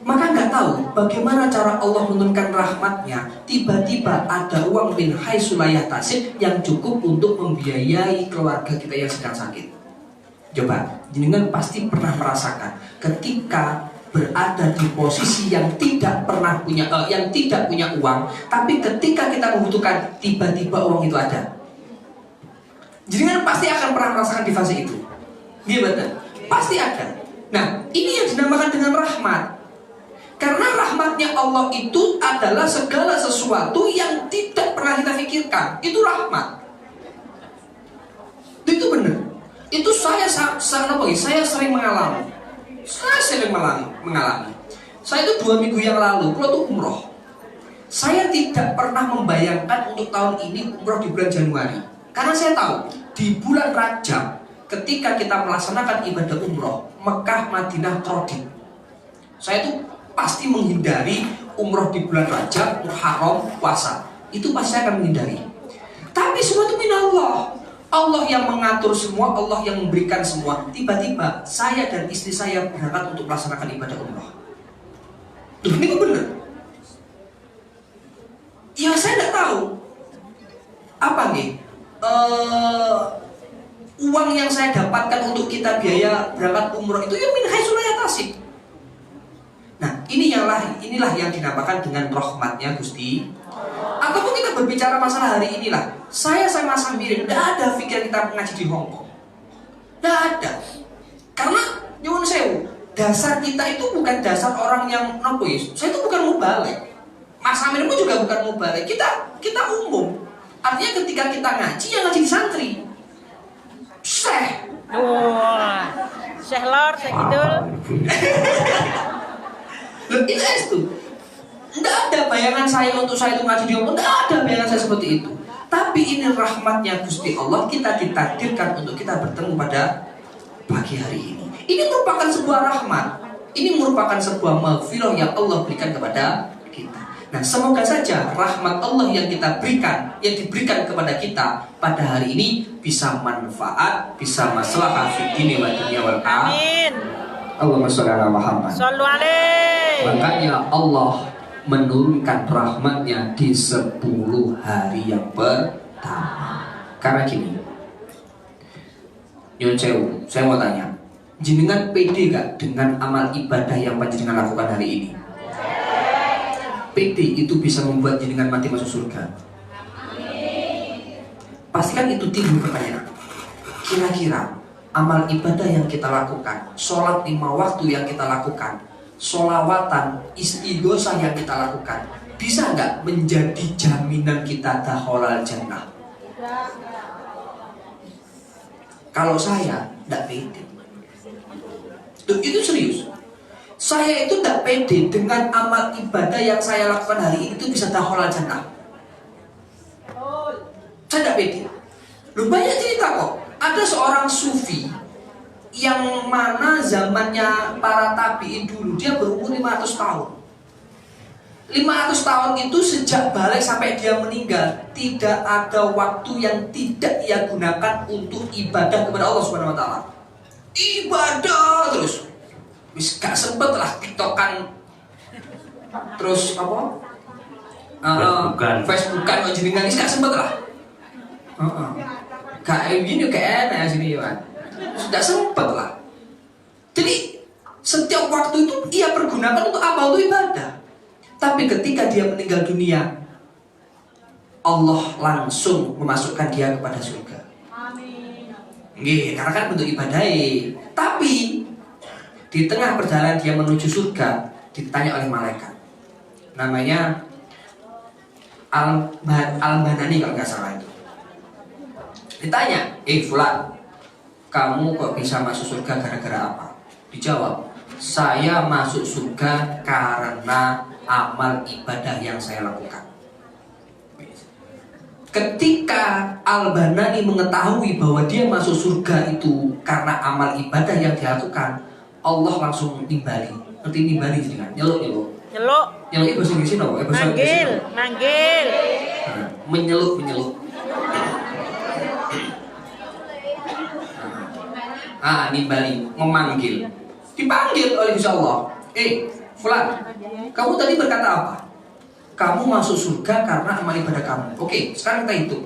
maka nggak tahu bagaimana cara Allah menurunkan rahmatnya. Tiba-tiba ada uang min haitsu la yahtasib yang cukup untuk membiayai keluarga kita yang sedang sakit. Coba, jenengan pasti pernah merasakan ketika berada di posisi yang tidak pernah punya, yang tidak punya uang, tapi ketika kita membutuhkan tiba-tiba uang itu ada. Jenengan pasti akan pernah merasakan di fase itu. Gimana? Pasti ada. Nah, ini yang dinamakan dengan rahmat. Karena rahmatnya Allah itu adalah segala sesuatu yang tidak pernah kita pikirkan. Itu rahmat. Itu benar. Itu saya sering mengalami. Saya sering mengalami. Saya itu 2 minggu yang lalu, kalau tuh umroh. Saya tidak pernah membayangkan untuk tahun ini umroh di bulan Januari. Karena saya tahu di bulan Rajab, ketika kita melaksanakan ibadah umroh, Mekah, Madinah, kredit. Saya itu pasti menghindari umroh di bulan Rajab, Muharram, puasa. Itu pasti saya akan menghindari. Tapi semua itu minallah. Allah yang mengatur semua, Allah yang memberikan semua. Tiba-tiba saya dan istri saya berangkat untuk melaksanakan ibadah umrah. Tuh, ini benar. Ya saya tidak tahu apa nih uang yang saya dapatkan untuk kita biaya berangkat umrah itu ya min haitsu la yahtasib. Nah, inilah yang dinamakan dengan rahmatnya Gusti. Ataupun kita berbicara masalah hari inilah, saya sama Samirin tidak ada pikiran kita mengaji di Hongkong, tidak ada. Karena nyuwun sewu, dasar kita itu bukan dasar orang yang nopois. Saya itu bukan mubalik, Mas Samirin pun juga bukan mubalik. Kita umum. Artinya ketika kita ngaji, ya ngaji di santri. Syekh. Wah. Syekh Lor, Syekh Kidul. Loh, itu. Tidak ada bayangan saya untuk saya itu ngaji di Hongkong. Tidak ada bayangan saya seperti itu. Tapi ini rahmatnya Gusti Allah, kita ditakdirkan untuk kita bertemu pada pagi hari ini. Ini merupakan sebuah rahmat. Ini merupakan sebuah maghfirah yang Allah berikan kepada kita. Nah, semoga saja rahmat Allah yang kita berikan, yang diberikan kepada kita pada hari ini bisa manfaat, bisa maslahah fid dini wa dunya wal akhirah. Amin. Allahumma sholli ala Muhammad. Shallu alaihi. Makanya Allah menurunkan rahmatnya di 10 hari yang pertama. Karena gini, Nyun Sewu, saya mau tanya, jenengan pede gak dengan amal ibadah yang panjenengan lakukan hari ini? Pede itu bisa membuat jenengan mati masuk surga. Pastikan itu timbul pertanyaan. Kira-kira amal ibadah yang kita lakukan, sholat 5 waktu yang kita lakukan, sholawatan, istighosah yang kita lakukan bisa nggak menjadi jaminan kita dakhalal jannah? Kalau saya nggak pede. Tuh, itu serius. Saya itu nggak pede dengan amal ibadah yang saya lakukan hari ini itu bisa dakhalal jannah. Saya nggak pede. Lu banyak cerita kok. Ada seorang sufi yang mana zamannya para tabi'in dulu, dia berumur 500 tahun. 500 tahun itu sejak balik sampai dia meninggal, tidak ada waktu yang tidak ia gunakan untuk ibadah kepada Allah Subhanahu wa taala. Ibadah terus. Wis gak sempet lah tiktokan. Terus apa? Facebookan jenengan wis gak sempet lah. Kayak gini kayak enak sini ya. Sudah sempet lah. Jadi setiap waktu itu ia pergunakan untuk apa? Untuk ibadah. Tapi ketika dia meninggal dunia, Allah langsung memasukkan dia kepada surga. Amin. Karena kan bentuk ibadah. Tapi di tengah perjalanan dia menuju surga, ditanya oleh malaikat. Namanya Al-Banani kalau nggak salah itu. Ditanya, Fulan, kamu kok bisa masuk surga gara-gara apa? Dijawab, saya masuk surga karena amal ibadah yang saya lakukan. Ketika Al-Banani mengetahui bahwa dia masuk surga itu karena amal ibadah yang dia lakukan, Allah langsung nimbali. Ngerti nimbali sih kan? Nyeluk. Nyeluk itu bahasa Inggris apa? Manggil. Menyeluk. Nimbali, memanggil. Dipanggil oleh Gusti Allah. Fulan, kamu tadi berkata apa? Kamu masuk surga karena amal ibadah kamu. Oke, sekarang kita hitung.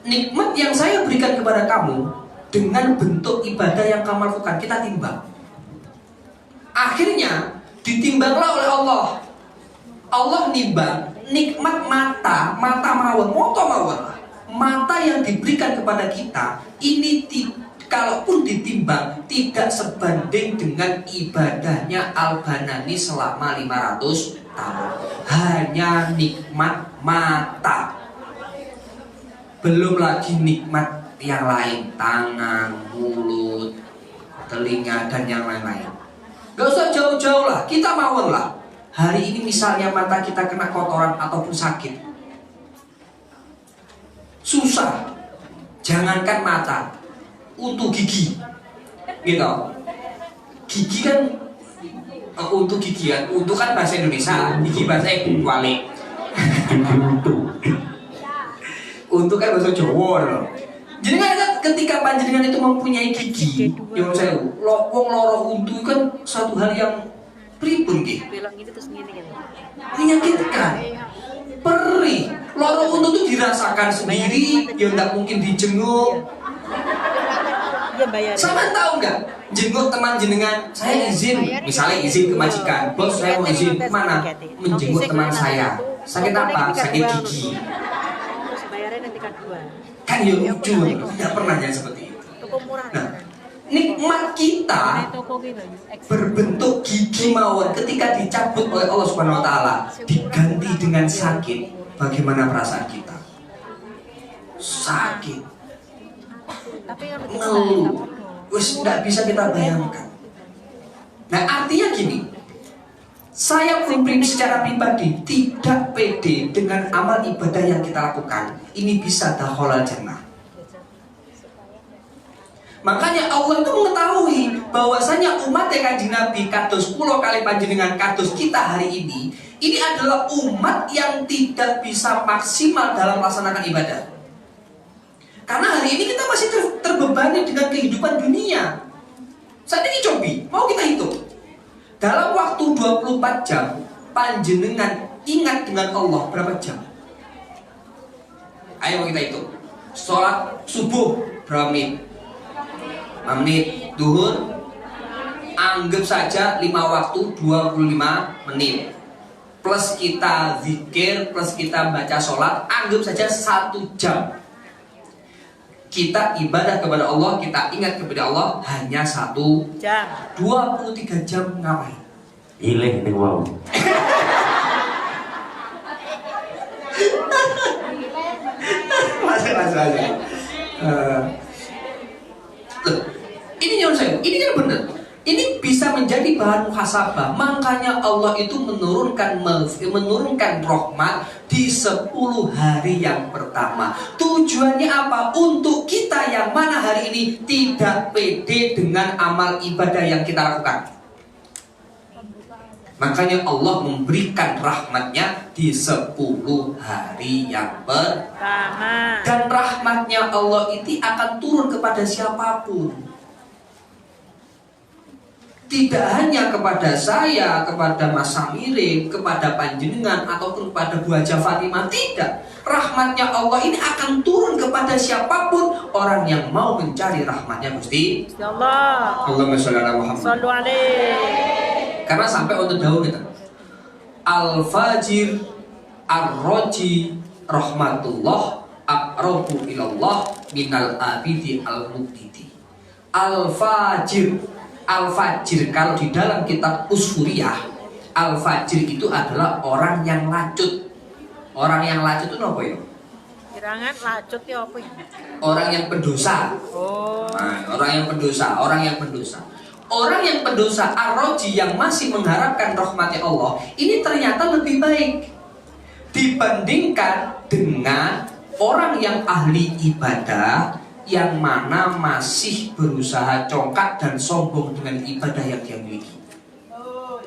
Nikmat yang saya berikan kepada kamu dengan bentuk ibadah yang kamu lakukan, kita timbang. Akhirnya ditimbanglah oleh Allah. Allah nimbang nikmat mata mawon, mata yang diberikan kepada kita ini kalaupun ditimbang tidak sebanding dengan ibadahnya Al-Banani selama 500 tahun. Hanya nikmat mata. Belum lagi nikmat yang lain, tangan, mulut, telinga dan yang lain-lain. Gak usah jauh-jauh lah, kita mawon lah. Hari ini misalnya mata kita kena kotoran ataupun sakit, susah. Jangankan mata, untuk gigi, gitu. Gigi kan untuk gigi kan, untuk kan bahasa Indonesia, gigi bahasa wale. Untuk kan bahasa Jawa loh. Jadi kan ketika panjenengan itu mempunyai gigi, yang saya wong loro untu kan satu hal yang pripun nggih? Menyakitkan. Perih. Loro untu itu dirasakan sendiri, ya enggak mungkin dijenguk. Sama tahu nggak? Jenguk teman jenengan, saya izin, misalnya izin ke majikan, bos saya mau izin kemana? Menjenguk teman saya. Sakit apa? Sakit gigi. Kan ya lucu, tidak pernah yang seperti itu. Nah, nikmat kita berbentuk gigi mawon ketika dicabut oleh Allah Subhanahu Wa Taala, diganti dengan sakit. Bagaimana perasaan kita? Sakit. Ngeluh, wis nggak bisa kita bayangkan. Nah artinya gini, saya secara pribadi tidak pede dengan amal ibadah yang kita lakukan. Ini bisa dakhalal jannah. Makanya Allah itu mengetahui bahwasanya umat Kanjeng Nabi kados kula kali panjenengan kados kita hari ini adalah umat yang tidak bisa maksimal dalam melaksanakan ibadah. Karena hari ini kita masih terbebani dengan kehidupan dunia. Saat ini cobi, mau kita hitung. Dalam waktu 24 jam, panjenengan ingat dengan Allah berapa jam? Ayo kita hitung. Sholat subuh berapa menit? 5 menit. Duhur, anggap saja 5 waktu 25 menit. Plus kita zikir, plus kita baca sholat, anggap saja 1 jam. Kita ibadah kepada Allah, kita ingat kepada Allah hanya 1 jam. 23 jam ngapain? Hilih ning wau. Masuk. Loh, ini nyuruh saya, ini kan benar. Ini bisa menjadi bahan muhasabah. Makanya Allah itu menurunkan rahmat di 10 hari yang pertama. Tujuannya apa? Untuk kita yang mana hari ini tidak pede dengan amal ibadah yang kita lakukan. Makanya Allah memberikan rahmatnya di 10 hari yang pertama. Dan rahmatnya Allah itu akan turun kepada siapapun. Tidak hanya kepada saya, kepada Mas Samirin, kepada panjenengan, ataupun kepada Bu Haja Fatimah. Tidak. Rahmatnya Allah ini akan turun kepada siapapun orang yang mau mencari rahmatnya Gusti Allah. Allahumma sholli ala Muhammad. Sallu alaihi. Karena sampai untuk dahulu kita Al-Fajir Ar-Roji Rahmatullah Aqrabu ilallah minal abidi al-muqtidi. Al-Fajir kalau di dalam kitab Usfuriyah, Al-Fajir itu adalah orang yang lacut. Orang yang lacut itu apa ya? Kirangan lacut ya apa ya? Orang yang pendosa. Oh. Nah, orang yang pendosa. Orang yang pendosa Ar-Roji yang masih mengharapkan rahmatnya Allah, ini ternyata lebih baik dibandingkan dengan orang yang ahli ibadah, yang mana masih berusaha congkak dan sombong dengan ibadah yang dia miliki. Loh,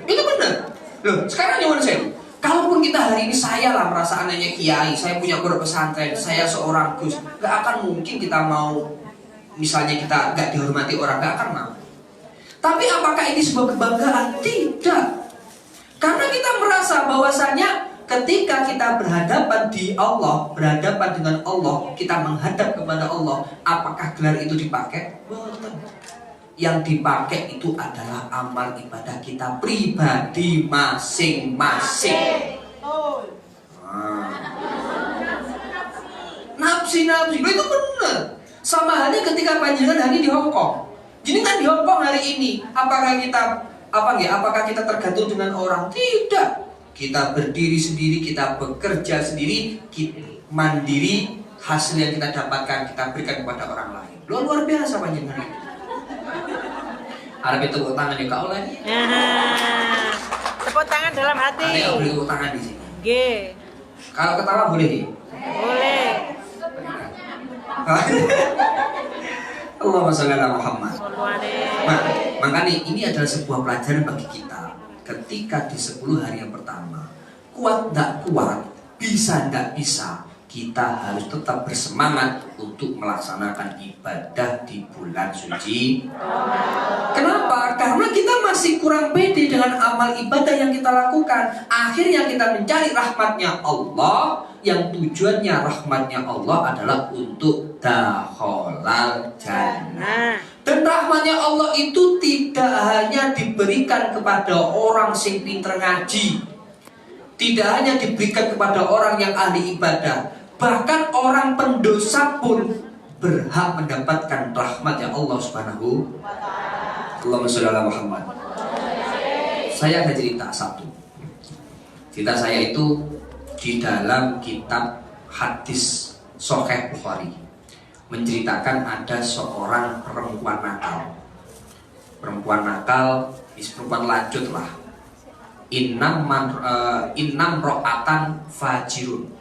itu benar. Loh, sekarang nyuwun saya. Kalaupun kita hari ini saya lah merasa anaknya kiai, saya punya pondok pesantren, saya seorang gus, gak akan mungkin kita mau, misalnya kita gak dihormati orang, gak akan mau. Tapi apakah ini sebuah kebanggaan? Tidak. Karena kita merasa bahwasanya ketika kita berhadapan di Allah, berhadapan dengan Allah, kita menghadap kepada Allah, apakah gelar itu dipakai? Betul. Yang dipakai itu adalah amal ibadah kita pribadi masing-masing. Nafsi, itu benar. Sama halnya ketika panjenengan hari di Hong Kong. Jenengan di Hong Kong hari ini, apakah kita tergantung dengan orang? Tidak. Kita berdiri sendiri, kita bekerja sendiri, kita mandiri, hasil yang kita dapatkan kita berikan kepada orang lain. Luar biasa panjenengan itu. Harap itu tepuk tangan ya Kak Oleh. Tepuk tangan dalam hati. Ada beri tepuk tangan di sini. G. Kalau ketawa boleh ya? Boleh. Allahumma sholli ala Muhammad. Sallu alaihi. Makanya ini adalah sebuah pelajaran bagi kita. Ketika di 10 hari yang pertama, kuat tidak kuat, bisa tidak bisa, kita harus tetap bersemangat untuk melaksanakan ibadah di bulan suci. Kenapa? Karena kita masih kurang pede dengan amal ibadah yang kita lakukan. Akhirnya kita mencari rahmatnya Allah, yang tujuannya rahmatnya Allah adalah untuk dakhalal jannah. Dan rahmatnya Allah itu tidak hanya diberikan kepada orang sing pinter ngaji, tidak hanya diberikan kepada orang yang ahli ibadah, bahkan orang pendosa pun berhak mendapatkan rahmatnya Allah Subhanahu wa ta'ala. Allahumma sholli ala Muhammad. Saya ada cerita satu. Cerita saya itu di dalam kitab hadis Sahih Bukhari, menceritakan ada seorang perempuan nakal. Perempuan nakal, perempuan lanjut lah. Innam ro'atan fajirun.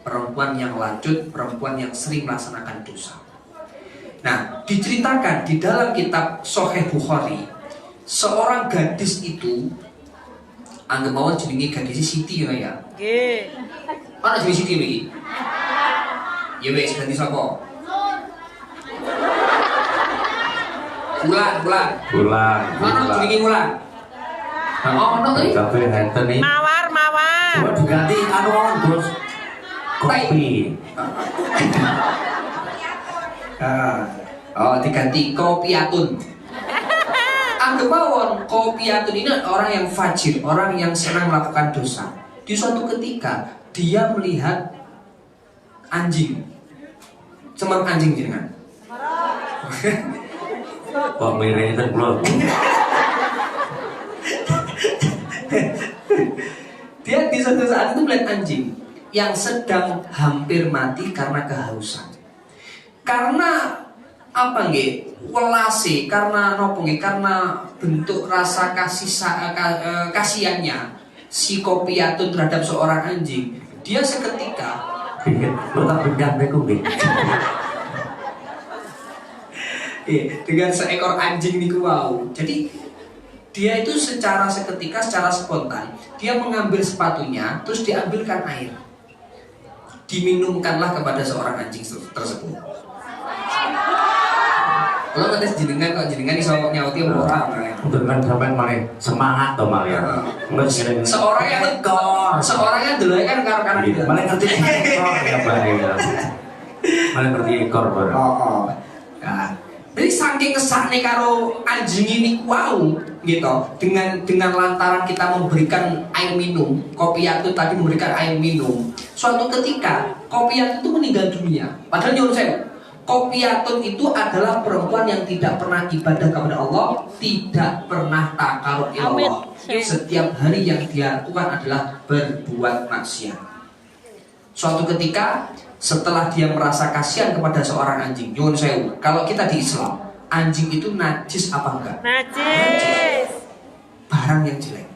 Perempuan yang lanjut, perempuan yang sering melaksanakan dosa. Nah, diceritakan di dalam kitab Sahih Bukhari, seorang gadis itu, anggap mawon jenenge gadis Siti ya ya. Nggih. Mana jenenge Siti iki? Ya wis ganti sapa? Bulan. Mana jenenge Bulan? Oh, ono tadi. Kabeh enten iki. Mawar. Coba diganti anu mawon, Bos. Kopi. Diganti kopiatun. Anggap mawon kopiatun ini orang yang fajir, orang yang senang melakukan dosa. Di suatu ketika dia melihat anjing. Semang anjing jenengan. Kok mirip itu belum? Dia di suatu saat itu melihat anjing yang sedang hampir mati karena kehausan. Karena apa nggih? Welase, karena nopo nggih? Karena bentuk rasa kasihannya si Kopiatun terhadap seorang anjing. Dia seketika Lo tak pindah beku nggih. dengan seekor anjing niku wau. Jadi dia itu secara seketika, secara spontan, dia mengambil sepatunya, terus diambilkan air, diminumkanlah kepada seorang anjing tersebut. Kalau ngetes jenengan kok jenengan iso nyauti orang. Untuk kan sampai malah semangat toh malah ya. Enggak sering. Seorang yang dulu kan karena Gitu. Malah ngerti ekor ya bahaya. Malah ngerti ekor baru. Oh. Nah, jadi saking kesakne karo anjing ini wow gitu. Dengan lantaran kita memberikan air minum, Kopiatun tadi memberikan air minum. Suatu ketika Kopiatun itu meninggal dunia. Padahal nyuruh saya, Kopiatun itu adalah perempuan yang tidak pernah ibadah kepada Allah, tidak pernah takarub ilallah. Setiap hari yang dia lakukan adalah berbuat maksiat. Suatu ketika setelah dia merasa kasihan kepada seorang anjing, nyuwun sewu, kalau kita di Islam, anjing itu najis apa enggak? Najis. Barang yang jelek.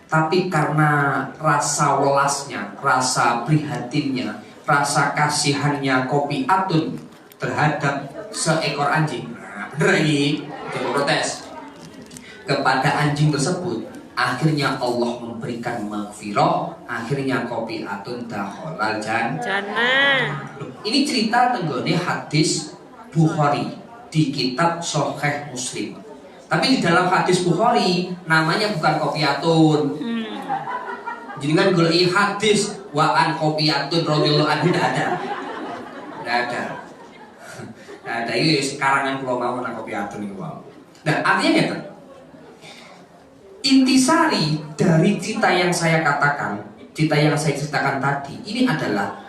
Tapi karena rasa welasnya, rasa prihatinnya, rasa kasihannya Kopiatun terhadap seekor anjing, nah, bener lagi, dia protes kepada anjing tersebut. Akhirnya Allah memberikan maghfirah. Akhirnya Kopiatun dakhalal Jannah. Ini cerita tenggone hadis Bukhari di kitab Sahih Muslim. Tapi di dalam hadis Bukhari namanya bukan Kopiatun. Jadi kan goleki hadis wa an Kopiatun radhiyallahu anhu tidak ada. Tidak ada. Nah, ini karangan pulau mau nang Kopiatun iki wae. Nah, artinya gitu. Intisari dari cerita yang saya katakan, cerita yang saya ceritakan tadi, ini adalah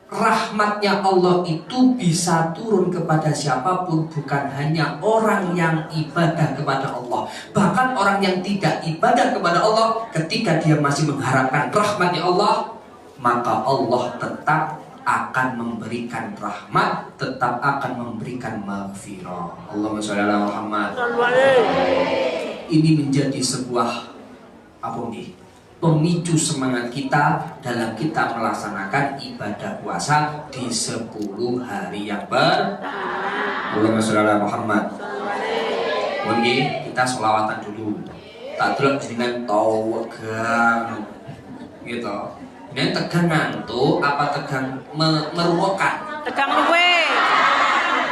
rahmatnya Allah itu bisa turun kepada siapapun, bukan hanya orang yang ibadah kepada Allah. Bahkan orang yang tidak ibadah kepada Allah, ketika dia masih mengharapkan rahmatnya Allah, maka Allah tetap akan memberikan rahmat, tetap akan memberikan maghfirah. Allahumma sholli ala Muhammad. Ini menjadi sebuah pemicu semangat kita dalam kita melaksanakan ibadah puasa di 10 hari yang Allahumma sholli ala Muhammad. Mungkin kita sholawatan dulu. Tak delok jenengan tegang gitu. Ini tegang ngantuk apa tegang meruwokan? Tegang luwe.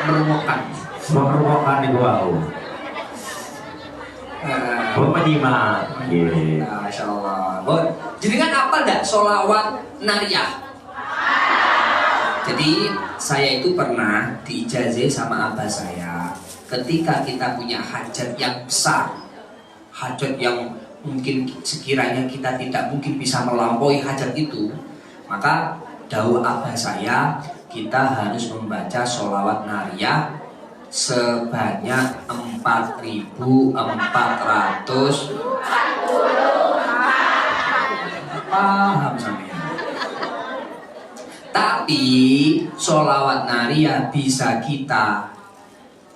Meruwokan. Merupakan itu aku. Bapak Dima. Masya Allah. Jenengan apa enggak sholawat nariyah? Jadi saya itu pernah diijazah sama abah saya. Ketika kita punya hajat yang besar, hajat yang mungkin sekiranya kita tidak mungkin bisa melampaui hajat itu, maka dawuh abah saya, kita harus membaca sholawat nariyah sebanyak 4.400. Paham sampeyan? Tapi sholawat nariyah bisa kita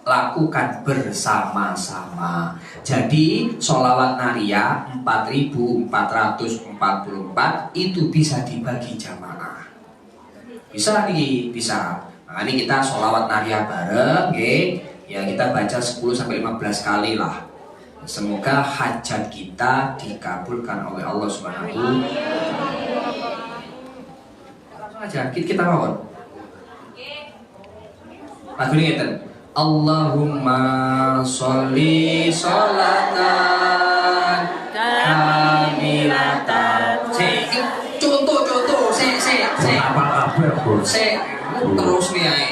lakukan bersama-sama. Jadi sholawat nariyah 4.444 itu bisa dibagi jamaah. Bisa nih, bisa. Nah, ini kita sholawat nariyah bareng, okay? Ya kita baca 10-15 kali lah. Semoga hajat kita dikabulkan oleh Allah Subhanahu wa Ta'ala. Langsung aja, kita mohon. Lagu ini ngeten. Allahumma sholli sholatan kamilatan. Contoh, Apa kabar, Bos? terus nih ae.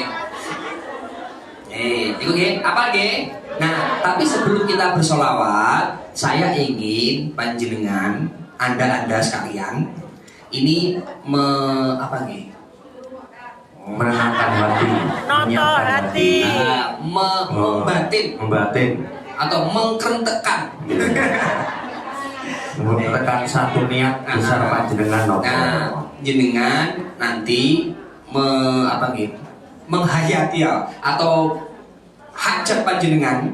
Itu apa ge? Nah, tapi sebelum kita bersolawat, saya ingin panjenengan, anda sekalian, ini apa ge? menenangkan hati, Noto menyiapkan hati. Membatin membatin, atau mengkrentekan. tekan satu niat besar panjenengan nopo. Nah, jenengan nanti menghayati ya, atau hajat panjenengan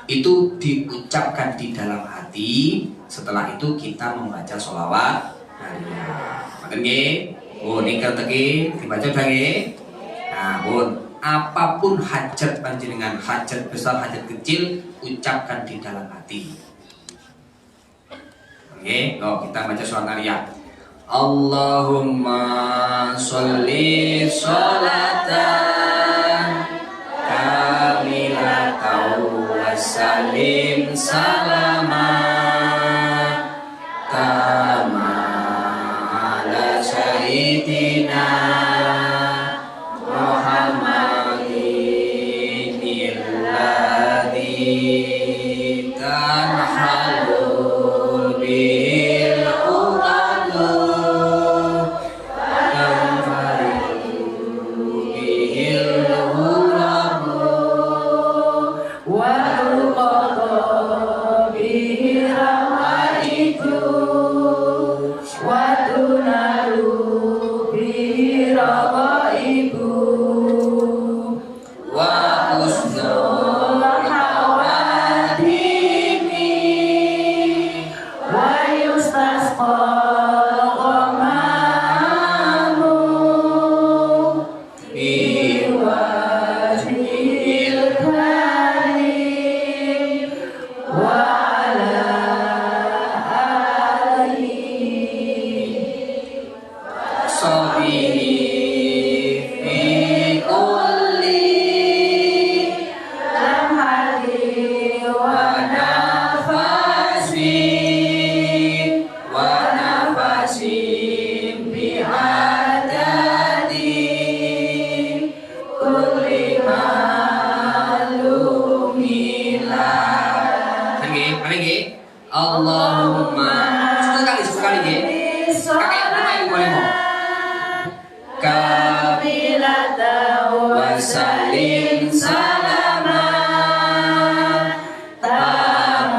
itu diucapkan di dalam hati. Setelah itu kita membaca sholawat. Makan nggih. Oh, nikel teki dibaca udah nggih. Nah, pun apapun hajat panjenengan, hajat besar, hajat kecil, ucapkan di dalam hati. Oke, kita baca surat Al-Anbiya. Allahumma sholli sholatan kamilatan wa sallim salaman tama ala sayyidina Muhammadin alladhi tanhalu bil uqadu Allahumma sekali nggih. Kakek nama yang boleh mau. Kamilatan wa salim salaman tamam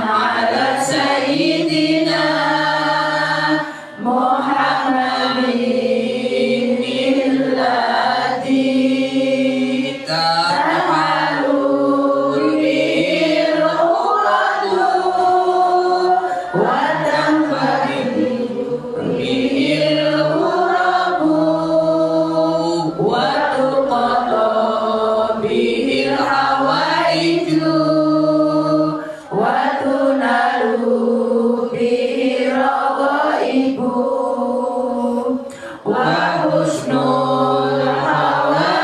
ala sayyidina Muhammadin alladhi tanhalul bil uqadu wa tanfa'u bil ghurabu wa tuqada bil hawaiju wa tunalu bil radaibu wa husnul hawadimi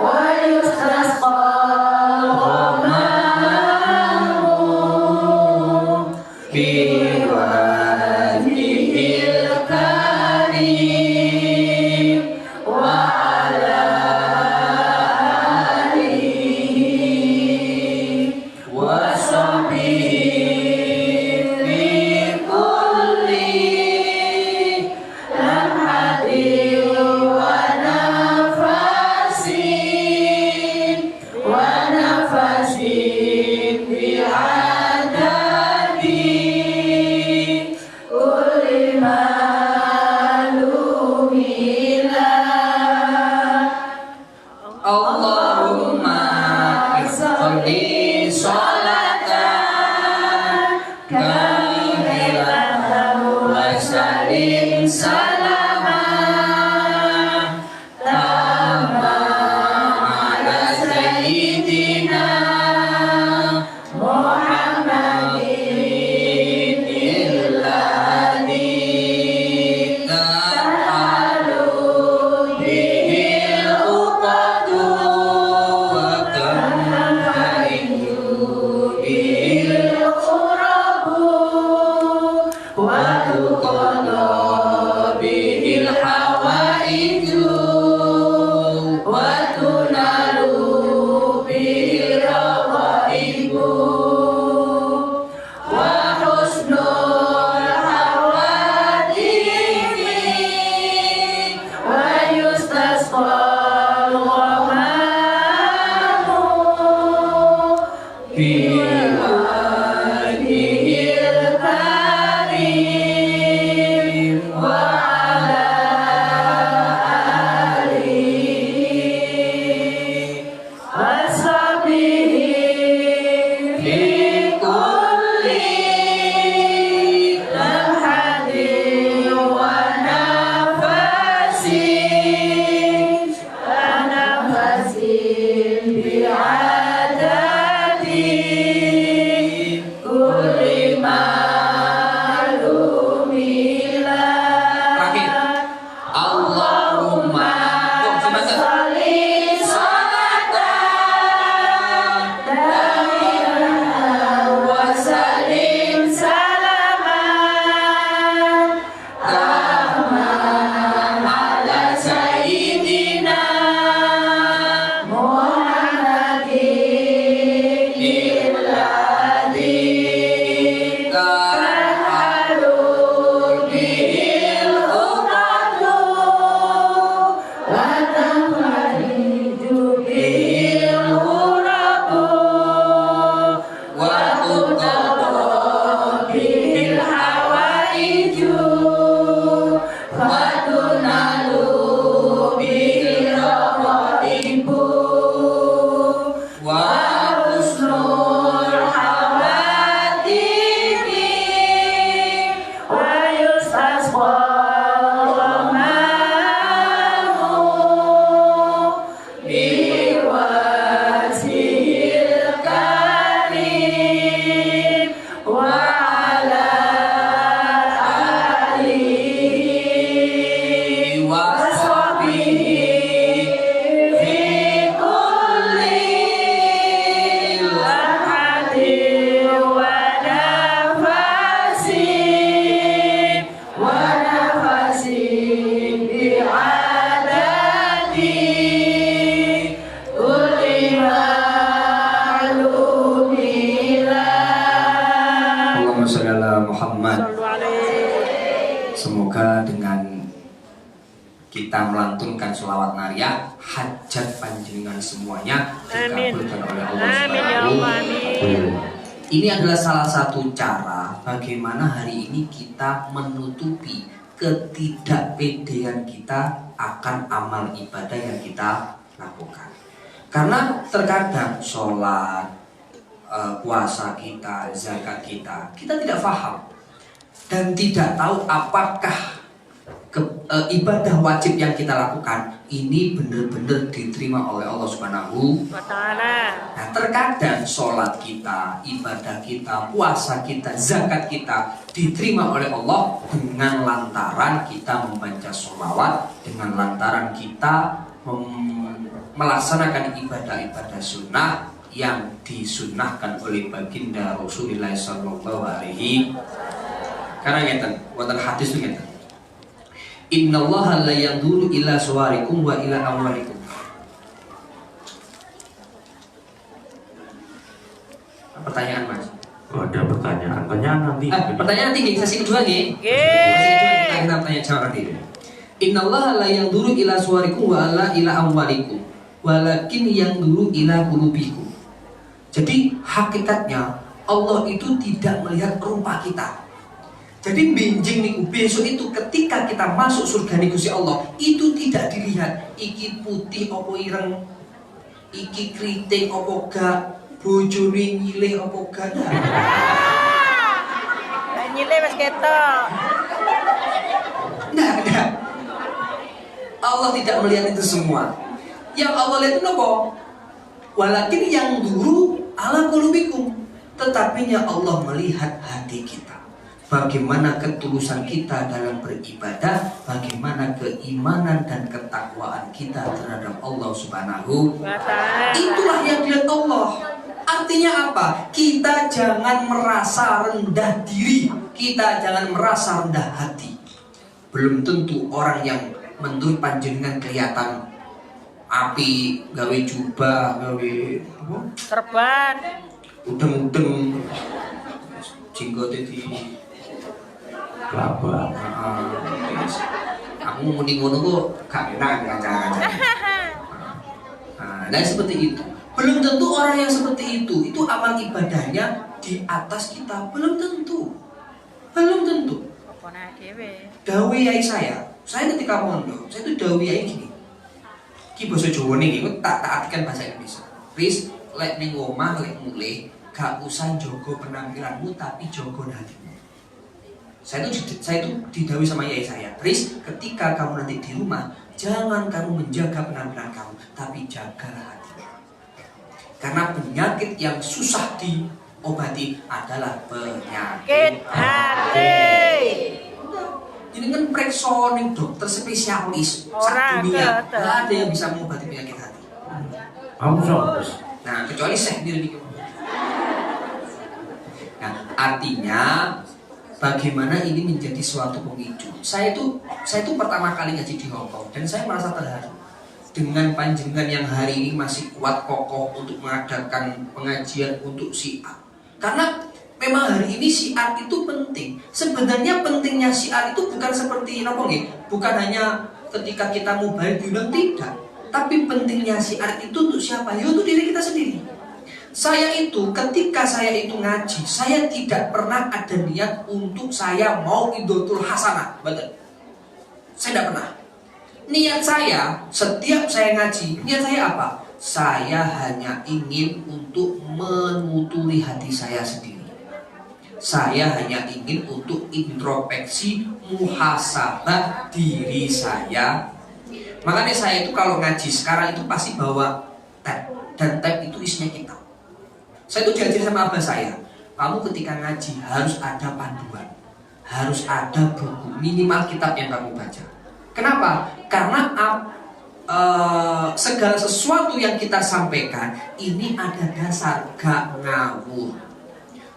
wa yustasqa ghamamu bi wajhil karim wa ala alihi wa sahbihi fi kulli lamhatin wa nafasin bi adadi kulli malumilah. Allahumma sholli sholatan kamilatan wa sallim salaman tamam ala sayyidina Muhammadin alladhi tanhalu bihil uqadu wa tanfa'u bihil ghurabu wa tuqada bil hawaiju fatunalu bil raqaibu wa husnul hawatimi wa yustasqa Muhammad. Sallu alaihi. Semoga dengan kita melantunkan sholawat nariyah, hajat panjenengan semuanya dikabulkan oleh Allah Amin ya Allah, amin. Ini adalah salah satu cara bagaimana hari ini kita menutupi ketidakpedean kita akan amal ibadah yang kita lakukan. Karena terkadang sholat, puasa kita, zakat kita tidak paham dan tidak tahu apakah ibadah wajib yang kita lakukan ini benar-benar diterima oleh Allah Subhanahu wa ta'ala. Nah, terkadang sholat kita, ibadah kita, puasa kita, zakat kita diterima oleh Allah dengan lantaran kita membaca sholawat, dengan lantaran kita melaksanakan ibadah-ibadah sunnah yang disunnahkan oleh baginda Rasulullah sallallahu alaihi. Karena ngeten, wonten hadis itu ngeten. Innallaha la yanzuru ila suwarikum wa ila amwalikum. Pertanyaan Mas. Oh, ada pertanyaan nanti. Pertanyaan nanti sesi kedua nih. Kita tanya jawab nanti. Innallaha la yanzuru ila suwarikum wa ila amwalikum, walakin yanzuru ila qulubikum. Jadi hakikatnya Allah itu tidak melihat rupa kita. Jadi benjing niku besok itu ketika kita masuk surga nih Gusti Allah itu tidak dilihat iki putih opo ireng, iki kriting opo gak, bojone nyilih opo gak. Nyilih Mas ketok. Nah. Allah tidak melihat itu semua. Yang Allah lihat itu apa? Walakin yang dulu ala qulubikum. Tetapinya Allah melihat hati kita. Bagaimana ketulusan kita dalam beribadah, bagaimana keimanan dan ketakwaan kita terhadap Allah Subhanahu wa ta'ala. Itulah yang dilihat Allah. Artinya apa? Kita jangan merasa rendah diri, kita jangan merasa rendah hati. Belum tentu orang yang menurut panjenengan kelihatan api, gawe jubah, gawe Serban. udeng-udeng, jenggote di Kelapa. Aku muni ngono kok gak enak ngajar-ngajar. Nah, seperti itu. Belum tentu orang yang seperti itu amal ibadahnya di atas kita. Belum tentu. Dawe yai saya ketika mondok, saya itu dawe yai gini. Ki basa Jawa nih, aku tak artikan bahasa Indonesia. Riz, lek ning omah lek mulih, gak usah jogo penampilanmu tapi jogo hatimu. Saya itu didawi sama yai saya. Riz, ketika kamu nanti di rumah, jangan kamu menjaga penampilan kamu, tapi jagalah hatimu. Karena penyakit yang susah diobati adalah penyakit hati. Ini kan periksa ning dokter spesialis sak dunia, nggak ada yang bisa mengobati penyakit hati. Nah, kecuali saya sendiri. Nah, artinya bagaimana ini menjadi suatu pemicu. Saya itu pertama kali ngaji di Hong Kong dan saya merasa terharu dengan panjenengan yang hari ini masih kuat kokoh untuk mengadakan pengajian untuk syiar. Karena memang hari ini syiar itu penting. Sebenarnya pentingnya syiar itu bukan seperti bukan hanya ketika kita mubalik diulang, tidak. Tapi pentingnya syiar itu untuk siapa? Ya untuk diri kita sendiri. Saya itu ketika saya itu ngaji, saya tidak pernah ada niat untuk saya mau idotul hasanah, betul? Saya tidak pernah. Niat saya setiap saya ngaji, niat saya apa? Saya hanya ingin untuk menuturi hati saya sendiri. Saya hanya ingin untuk introspeksi, muhasabah diri saya. Makanya saya itu kalau ngaji sekarang itu pasti bawa tab, dan tab itu isinya kitab. Saya itu diajarin sama abah saya, kamu ketika ngaji harus ada panduan, harus ada buku, minimal kitab yang kamu baca. Kenapa? Karena segala sesuatu yang kita sampaikan ini ada dasar, gak ngawur.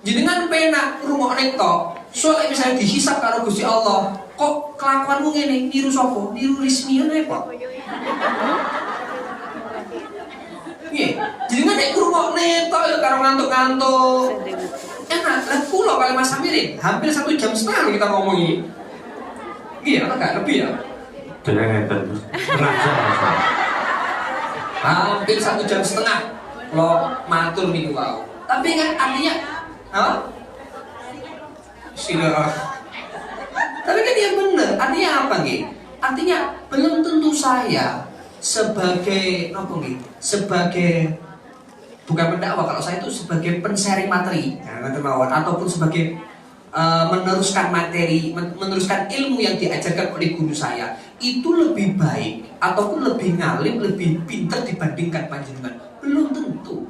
Jenengan penak ngrungokne tok, soalnya misalnya dihisab karo Gusti Allah, kok kelakuanmu ngene, niru sapa? Niru Rismion ae kok. Nggih, jenengan nek ngrungokne tok ya karo ngantuk-ngantuk. Enak, lah kula kali Mas Amirin, hampir 1,5 jam kita ngomong ini. Iya, apa enggak lebih ya? Dengar setengah jam. Hampir 1,5 jam lo matur minggu wow. Tapi kan artinya apa? Silah. Tapi kan dia benar. Artinya apa nih? Artinya belum tentu saya sebagai apa nih? Sebagai bukan pendakwah, kalau saya itu sebagai pensharing materi, ataupun sebagai meneruskan materi, meneruskan ilmu yang diajarkan oleh guru saya, itu lebih baik ataupun lebih ngalim, lebih pintar dibandingkan panjenengan. Belum tentu.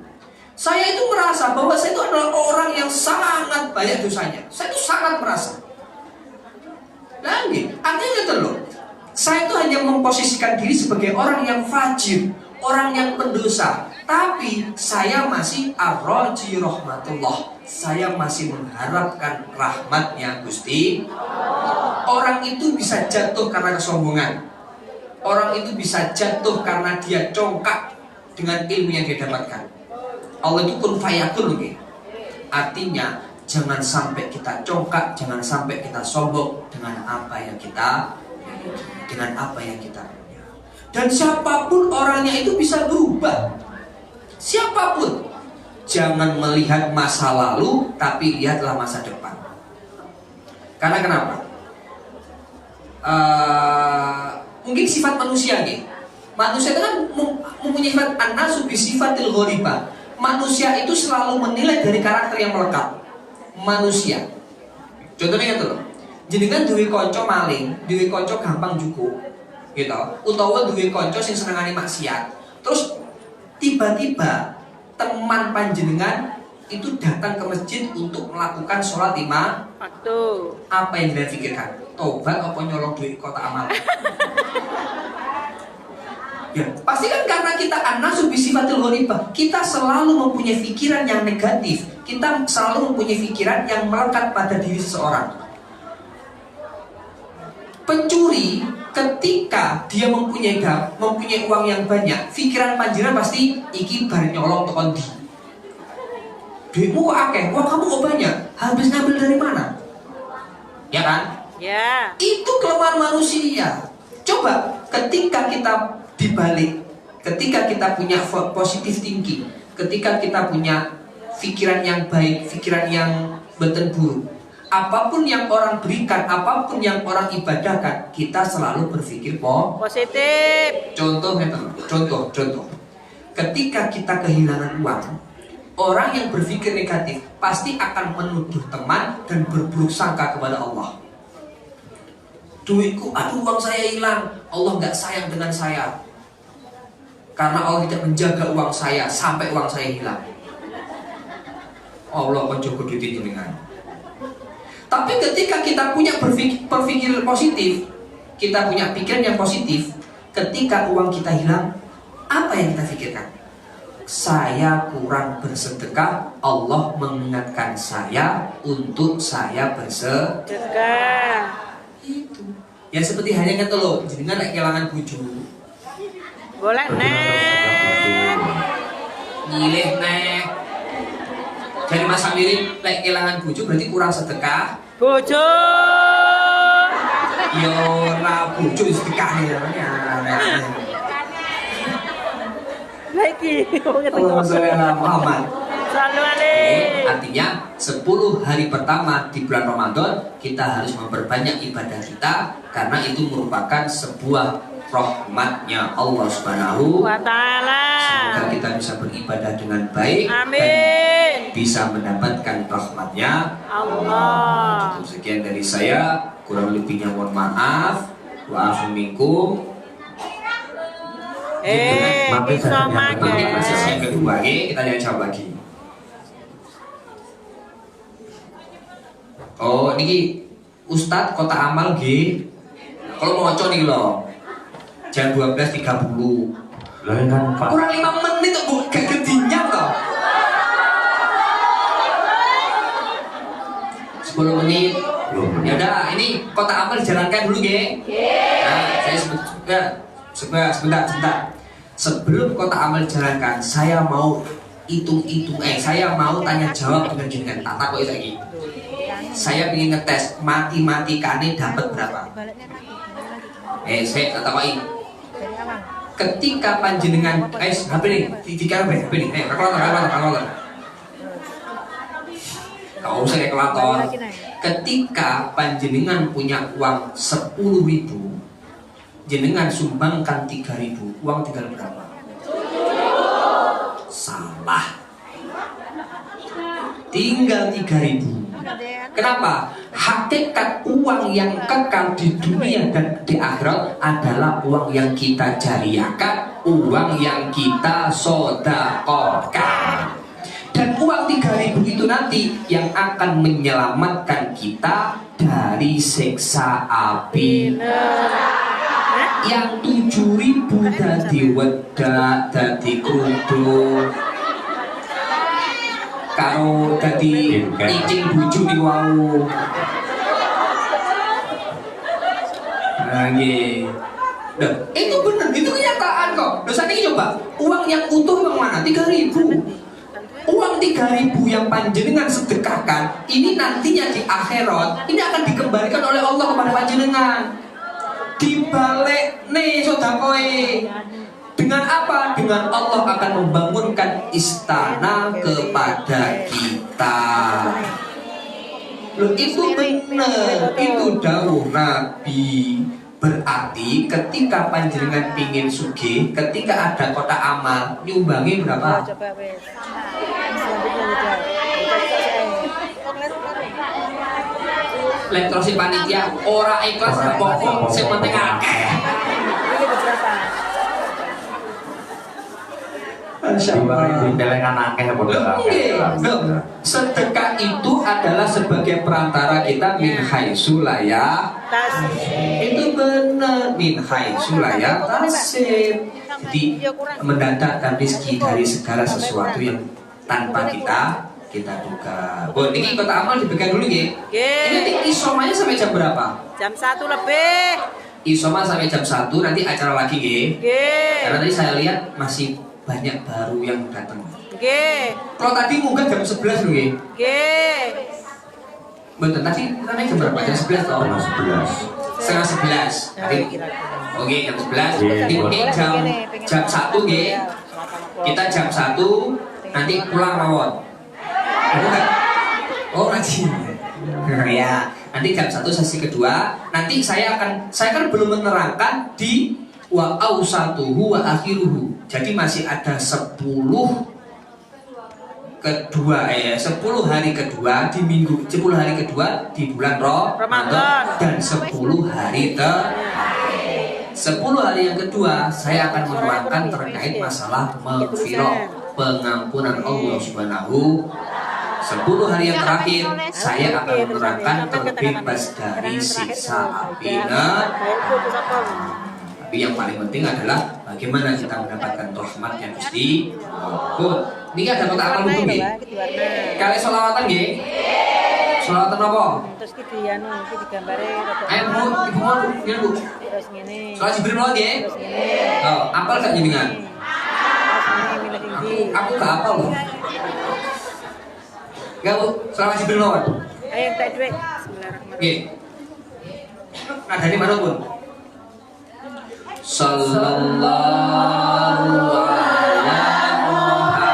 Saya itu merasa bahwa saya itu adalah orang yang sangat banyak dosanya. Saya itu sangat merasa. Nah, artinya gitu loh. Saya itu hanya memposisikan diri sebagai orang yang fajir, orang yang pendosa. Tapi saya masih ar-raji rahmatullah. Saya masih mengharapkan rahmatnya Gusti. Orang itu bisa jatuh karena kesombongan. Orang itu bisa jatuh karena dia congkak dengan ilmu yang dia dapatkan. Allah itu kun fayakun gitu. Artinya jangan sampai kita congkak, jangan sampai kita sombong dengan apa yang kita miliki, dengan apa yang kita punya. Dan siapapun orangnya itu bisa berubah. Siapapun. Jangan melihat masa lalu, tapi lihatlah masa depan. Karena kenapa? Mungkin sifat manusia nih. Manusia itu kan mempunyai sifat an-nasu bi sifatil ghalibah. Manusia itu selalu menilai dari karakter yang melekat. Manusia. Contohnya gitu loh. Jenengan duwe kanca maling, duwe kanca gampang cukup, gitu. Utawa duwe kanca sing senengane maksiat. Terus tiba-tiba teman panjenengan itu datang ke masjid untuk melakukan sholat 5 waktu. Apa yang dia pikirkan? Tobat apa nyolong duit kota amal? Ya, pasti kan karena kita an-nasu bi sifatil ghalibah, kita selalu mempunyai pikiran yang negatif. Kita selalu mempunyai pikiran yang melekat pada diri seseorang. Pencuri ketika dia mempunyai uang yang banyak, pikiran panjenengan pasti iki bar nyolong tekan ndi. Duitmu kok akeh, wah kamu kok banyak, habis ngambil dari mana? Ya kan? Ya. Itu kelemahan manusia. Coba ketika kita dibalik, ketika kita punya positive thinking, ketika kita punya pikiran yang baik, pikiran yang beten buruk, apapun yang orang berikan, apapun yang orang ibadahkan, kita selalu berpikir positif. Contoh. Ketika kita kehilangan uang, orang yang berpikir negatif pasti akan menuduh teman dan berburuk sangka kepada Allah. Duitku, aduh uang saya hilang, Allah nggak sayang dengan saya. Karena Allah tidak menjaga uang saya sampai uang saya hilang. Allah menjaga duit jenengan. Tapi ketika kita punya berpikir positif, kita punya pikiran yang positif, ketika uang kita hilang, apa yang kita pikirkan? Saya kurang bersedekah, Allah mengingatkan saya untuk saya bersedekah. Itu. Ya seperti halnya kan loh, jenengan lek kelangan bojo. Boleh nek. Milih nek. Dari Mas Amirin lek kelangan bojo berarti kurang sedekah. Bojo. Yo ora bojo sedekah ya. Lagi. Allahumma sholli ala Muhammad. Selalu alaihi. Artinya 10 hari pertama di bulan Ramadan kita harus memperbanyak ibadah kita karena itu merupakan sebuah rahmatnya Allah Subhanahu Wa ta'ala. Semoga kita bisa beribadah dengan baik Amin. dan bisa mendapatkan rahmatnya Allah. Cukup sekian dari saya, kurang lebihnya mohon maaf. Wa'afu minkum. Bisa Nanti proses makan. yang kedua kita jangan jawab lagi. Oh, ini Ustadz Kota Amal G. Kalau mau ngocok nih loh, jam 12.30. Lah kan Pak. Kurang 5 menit kok, Bu. Gak kedinyang toh. 10 menit. Ya udah, ini Kota Amal dijalankan dulu, G. Nah, saya sebentar. Sebelum Kota Amal dijalankan, saya mau saya mau tanya jawab dengan jenengan. Tak takut lagi. Saya ingin ngetes matematikane dapat berapa? Saya tak takoki. Ketika panjenengan HP nih, HP nih. Kalkulator. Kau usah kalkulator. Ketika panjenengan punya uang 10.000, jenengan sumbangkan 3.000, uang tinggal berapa? Salah. Tinggal 3.000. Kenapa? Hakikat uang yang kekal di dunia dan di akhirat adalah uang yang kita jariahkan, uang yang kita sedekahkan. Dan uang 3.000 itu nanti yang akan menyelamatkan kita dari siksa api. Yang 7.000 dadi wedak, dadi kerudung, karo dadi icing buju di wau. Lagi. Nah, itu benar, itu kenyataan kok. Dosa ini coba, uang yang utuh yang mana? 3.000. Uang 3.000 yang panjenengan sedekahkan, ini nantinya di akhirat, ini akan dikembalikan oleh Allah kepada panjenengan. Dibalik nih sodakoe. Dengan apa? Dengan Allah akan membangunkan istana kepada kita. Loh, itu benar, itu dawuh Nabi. Berarti ketika panjenengan pingin sugih, ketika ada Kota Amal, nyumbangi berapa? Terus si panitia ora ikhlas gak pokok, sing penting akeh. Sedekah itu adalah sebagai perantara kita min haitsu la itu benar, min haitsu la yahtasib. Jadi mendatangkan rezeki dari segala sesuatu yang tanpa kita duga. Bu, ini Kota Amal dipegang dulu ya. Ini nanti isomanya sampai jam berapa? Jam 1 lebih. Isoma sampai jam 1, nanti acara lagi ya. Karena tadi saya lihat masih banyak baru yang datang. Kalau tadi munggah jam 11 dulu ya. Betul, tadi namanya jam berapa? Jam 11 toh? Setengah 11. Tadi. Oke, jam 11. Ini jam 1 ya. Kita jam 1 nanti pulang rawon. Oh, rajin. Ya, nanti jam 1 sesi kedua. Nanti saya kan belum menerangkan di wa ausatuhu wa akhiruhu. Jadi masih ada 10 hari kedua di minggu, 10 hari kedua di bulan Ramadan dan 10 hari 10 hari yang kedua saya akan menerangkan terkait masalah maghfirah, pengampunan Allah Subhanahu. 10 hari yang terakhir saya akan menerangkan terbebas dari siksa api. Tapi yang paling penting adalah bagaimana kita mendapatkan rahmat yang Gusti. Ini ada Kota Amal dulu nggih. Kali sholawatan nggih. Sholawatan apa? Terus ki dianu iki digambare rada. Ayo Bu, Ibu mau ngene Bu. Terus ngene. Sholat Jibril mau nggih. Terus ngene. Oh, apal gak jenengan? Aku gak apal loh. Enggak Bu, sholat Jibril mau. Ayo entek dhuwit. Bismillahirrahmanirrahim. Nggih. Nadane mana pun? Sallallahu alaihi Muhammad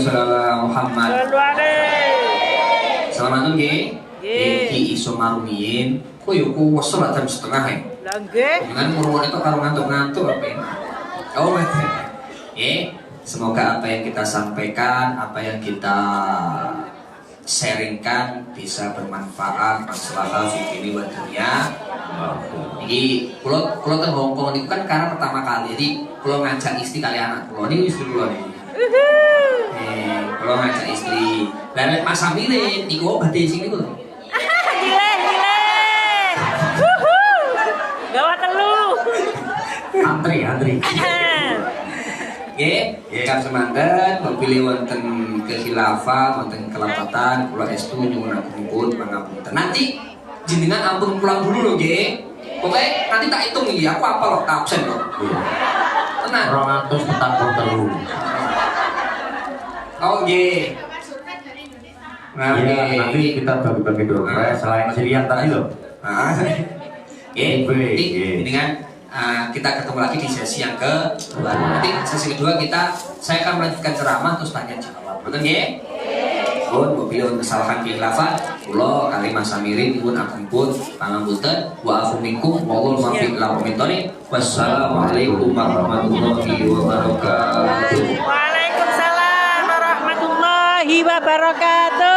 sholli ala Muhammad. Sallu alaihi. Salamatun nggih. Nggih. Iki iso marumiyin. Kok yo kuwes lah jam setengah ya. Lah nggih. Dengan ngurungan itu karo ngantuk-ngantuk apa ya? Oh betul. Semoga apa yang kita sampaikan, apa yang kita sharingkan bisa bermanfaat masalah fikih wa dunia. Jadi kalau teng Hongkong itu kan karena pertama kali, jadi kalau ngajak istri kali anak kalau ini istri kalau ini. Kalau ngajak istri, dan Mas Amile, niku badhe sini kok. Gile. Gawat telu. Antri. Nggih, kang semanten pilih wonten kekhilafan, wonten kelepatan, kula estu nyuwun agung pangapunten. Nanti jenengan ampun pulang dulu lho nggih. Pokoke nanti tak hitung iki, aku apa loh absen loh. Tenang. 243. Oh nggih. Nah, Iya, nanti kita bagi-bagi dompet selain sirian tadi loh. Nah, Iya. ini kan kita ketemu lagi di sesi yang kedua. Nanti sesi kedua saya akan melanjutkan ceramah terus tanya jawab. Betul nggih? Pun mobil kesalahan khilafah kula kali Mas Samiri pun akan pun pangapunten wa afu minkum wallahu mafiq lakum mintoni. Wassalamualaikum warahmatullahi wabarakatuh. Waalaikumsalam warahmatullahi wabarakatuh.